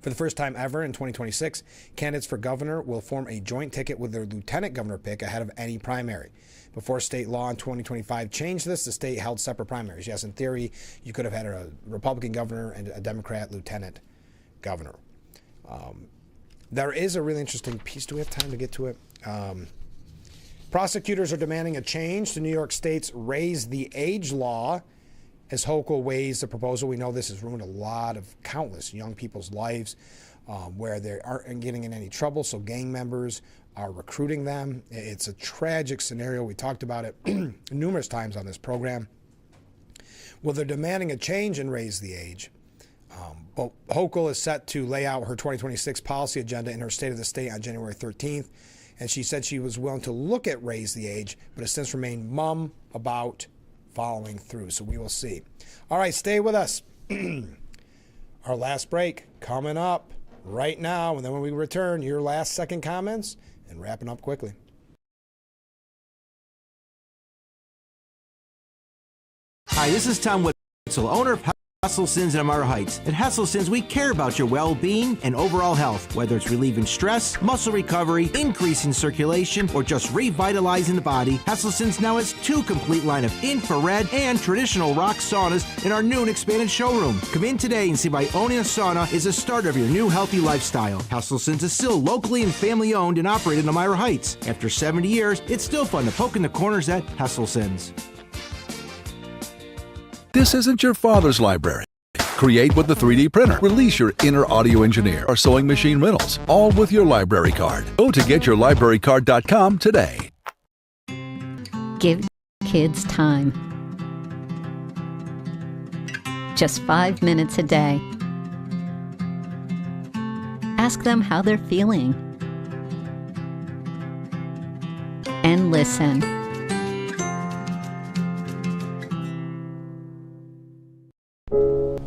For the first time ever in 2026, candidates for governor will form a joint ticket with their lieutenant governor pick ahead of any primary. Before state law in 2025 changed this, the state held separate primaries. Yes, in theory, you could have had a Republican governor and a Democrat lieutenant governor. There is a really interesting piece. Do we have time to get to it? Prosecutors are demanding a change to New York State's Raise the Age law. As Hochul weighs the proposal, we know this has ruined a lot of countless young people's lives where they aren't getting in any trouble, so gang members are recruiting them. It's a tragic scenario. We talked about it numerous times on this program. Well, they're demanding a change in Raise the Age. But Hochul is set to lay out her 2026 policy agenda in her State of the State on January 13th, and she said she was willing to look at Raise the Age, but has since remained mum about following through, so we will see. All right, stay with us. Our last break coming up right now, and then when we return, your last second comments and wrapping up quickly. Hi, this is Tom Witzel, owner of Hesselson's in Amara Heights. At Hesselson's, we care about your well-being and overall health, whether it's relieving stress, muscle recovery, increasing circulation, or just revitalizing the body. Hesselson's now has 2 complete line of infrared and traditional rock saunas in our new and expanded showroom. Come in today and see why owning a sauna is a start of your new healthy lifestyle. Hesselson's is still locally and family-owned and operated in Amira Heights. After 70 years, it's still fun to poke in the corners at Hesselson's. This isn't your father's library. Create with the 3D printer. Release your inner audio engineer or sewing machine rentals, all with your library card. Go to getyourlibrarycard.com today. Give kids time. Just 5 minutes a day. Ask them how they're feeling. And listen.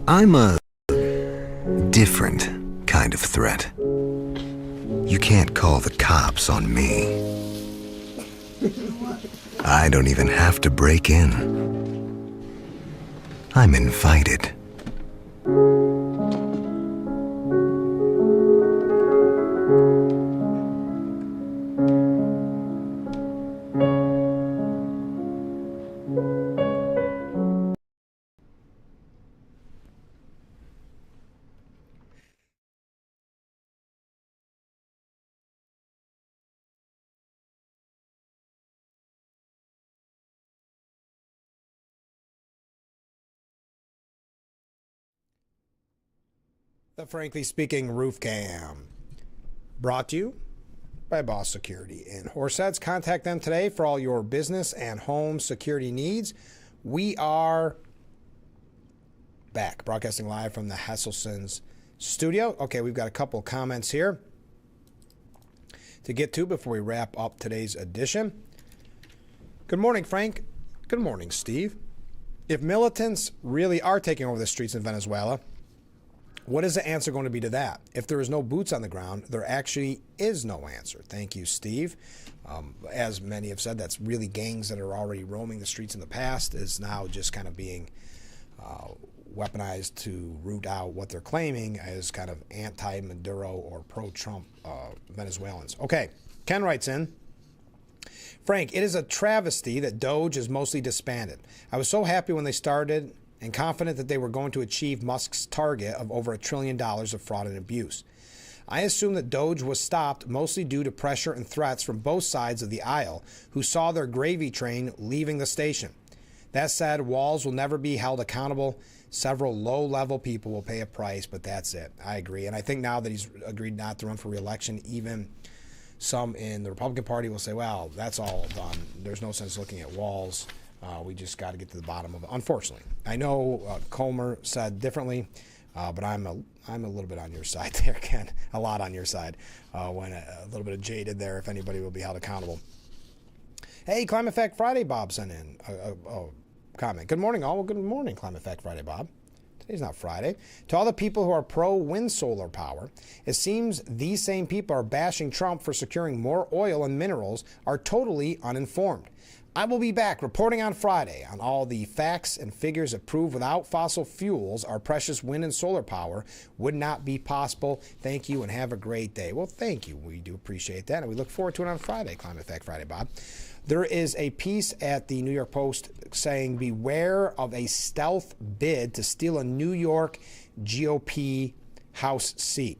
I'm a different kind of threat. You can't call the cops on me. I don't even have to break in. I'm invited. The Frankly Speaking Roof Cam, brought to you by Boss Security in Horseheads. Contact them today for all your business and home security needs. We are back, broadcasting live from the Hesselson's studio. Okay, we've got a couple comments here to get to before we wrap up today's edition. Good morning, Frank. Good morning, Steve. If militants really are taking over the streets in Venezuela, what is the answer going to be to that? If there is no boots on the ground, there actually is no answer. Thank you, Steve. As many have said, that's really gangs that are already roaming the streets in the past is now just kind of being weaponized to root out what they're claiming as kind of anti-Maduro or pro-Trump Venezuelans. Okay, Ken writes in, Frank, it is a travesty that Doge is mostly disbanded. I was so happy when they started and confident that they were going to achieve Musk's target of over $1 trillion of fraud and abuse. I assume that Doge was stopped mostly due to pressure and threats from both sides of the aisle who saw their gravy train leaving the station. That said, Walz will never be held accountable. Several low-level people will pay a price, but that's it. I agree. And I think now that he's agreed not to run for re-election, even some in the Republican Party will say, well, that's all done. There's no sense looking at Walz. We just got to get to the bottom of it. Unfortunately, I know Comer said differently, but I'm a little bit on your side there, Ken. A lot on your side. When a little bit of jaded there, if anybody will be held accountable. Hey, Climate Fact Friday, Bob sent in a comment. Good morning, all. Well, good morning, Climate Fact Friday, Bob. Today's not Friday. To all the people who are pro-wind solar power, it seems these same people are bashing Trump for securing more oil and minerals are totally uninformed. I will be back reporting on Friday on all the facts and figures that prove without fossil fuels, our precious wind and solar power would not be possible. Thank you and have a great day. Well, thank you. We do appreciate that, and we look forward to it on Friday, Climate Fact Friday, Bob. There is a piece at the New York Post saying, beware of a stealth bid to steal a New York GOP House seat.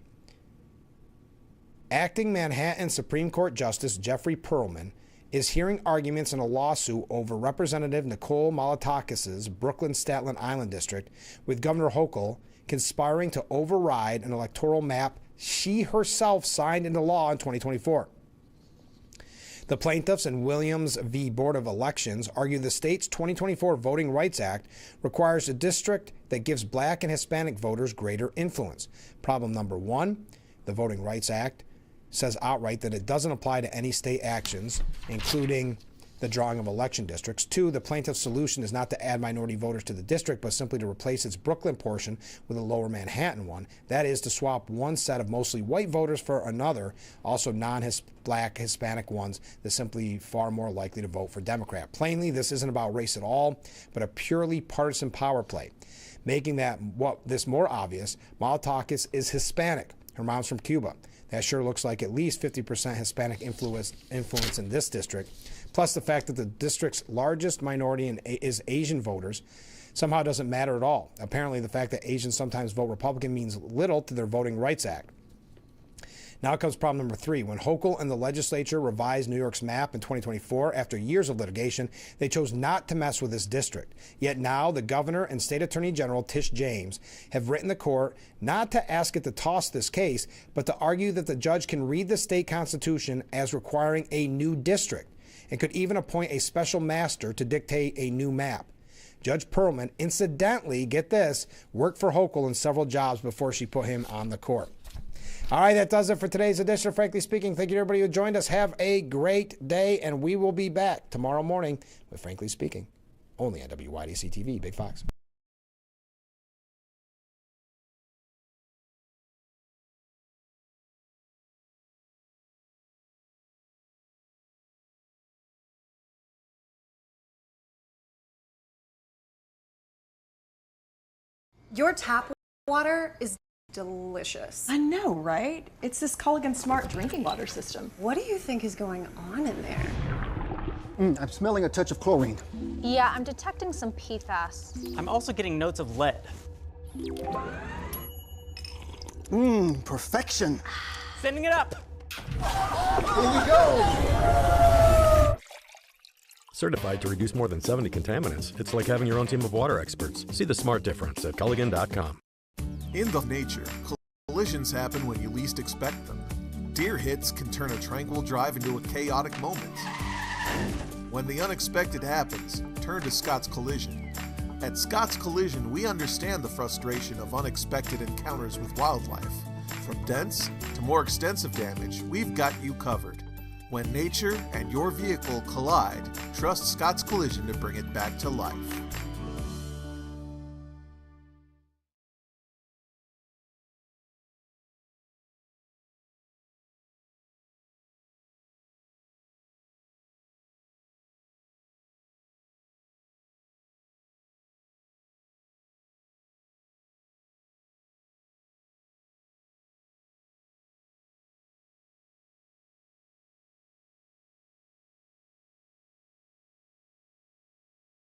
Acting Manhattan Supreme Court Justice Jeffrey Perlman is hearing arguments in a lawsuit over Representative Nicole Malliotakis' Brooklyn Staten Island district, with Governor Hochul conspiring to override an electoral map she herself signed into law in 2024. The plaintiffs in Williams v. Board of Elections argue the state's 2024 Voting Rights Act requires a district that gives black and Hispanic voters greater influence. Problem number one, the Voting Rights Act says outright that it doesn't apply to any state actions, including the drawing of election districts. Two, the plaintiff's solution is not to add minority voters to the district, but simply to replace its Brooklyn portion with a lower Manhattan one. That is to swap one set of mostly white voters for another, also non-black Hispanic ones, that's simply far more likely to vote for Democrat. Plainly, this isn't about race at all, but a purely partisan power play. Making this more obvious, Malliotakis is Hispanic. Her mom's from Cuba. That sure looks like at least 50% Hispanic influence in this district. Plus the fact that the district's largest minority is Asian voters somehow doesn't matter at all. Apparently the fact that Asians sometimes vote Republican means little to their Voting Rights Act. Now comes problem number three. When Hochul and the legislature revised New York's map in 2024, after years of litigation, they chose not to mess with this district. Yet now the governor and state attorney general Tish James have written the court not to ask it to toss this case, but to argue that the judge can read the state constitution as requiring a new district and could even appoint a special master to dictate a new map. Judge Perlman, incidentally, get this, worked for Hochul in several jobs before she put him on the court. All right, that does it for today's edition of Frankly Speaking. Thank you to everybody who joined us. Have a great day, and we will be back tomorrow morning with Frankly Speaking, only on WYDC TV, Big Fox. Your tap water is delicious. I know, right? It's this Culligan Smart drinking water system. What do you think is going on in there? I'm smelling a touch of chlorine. Yeah, I'm detecting some PFAS. I'm also getting notes of lead. Perfection. Sending it up. Here we go. Certified to reduce more than 70 contaminants, it's like having your own team of water experts. See the smart difference at Culligan.com. In the nature, Collisions happen when you least expect them. Deer hits can turn a tranquil drive into a chaotic moment. When the unexpected happens, turn to Scott's Collision. At Scott's Collision, we understand the frustration of unexpected encounters with wildlife. From dents to more extensive damage, we've got you covered. When nature and your vehicle collide, trust Scott's Collision to bring it back to life.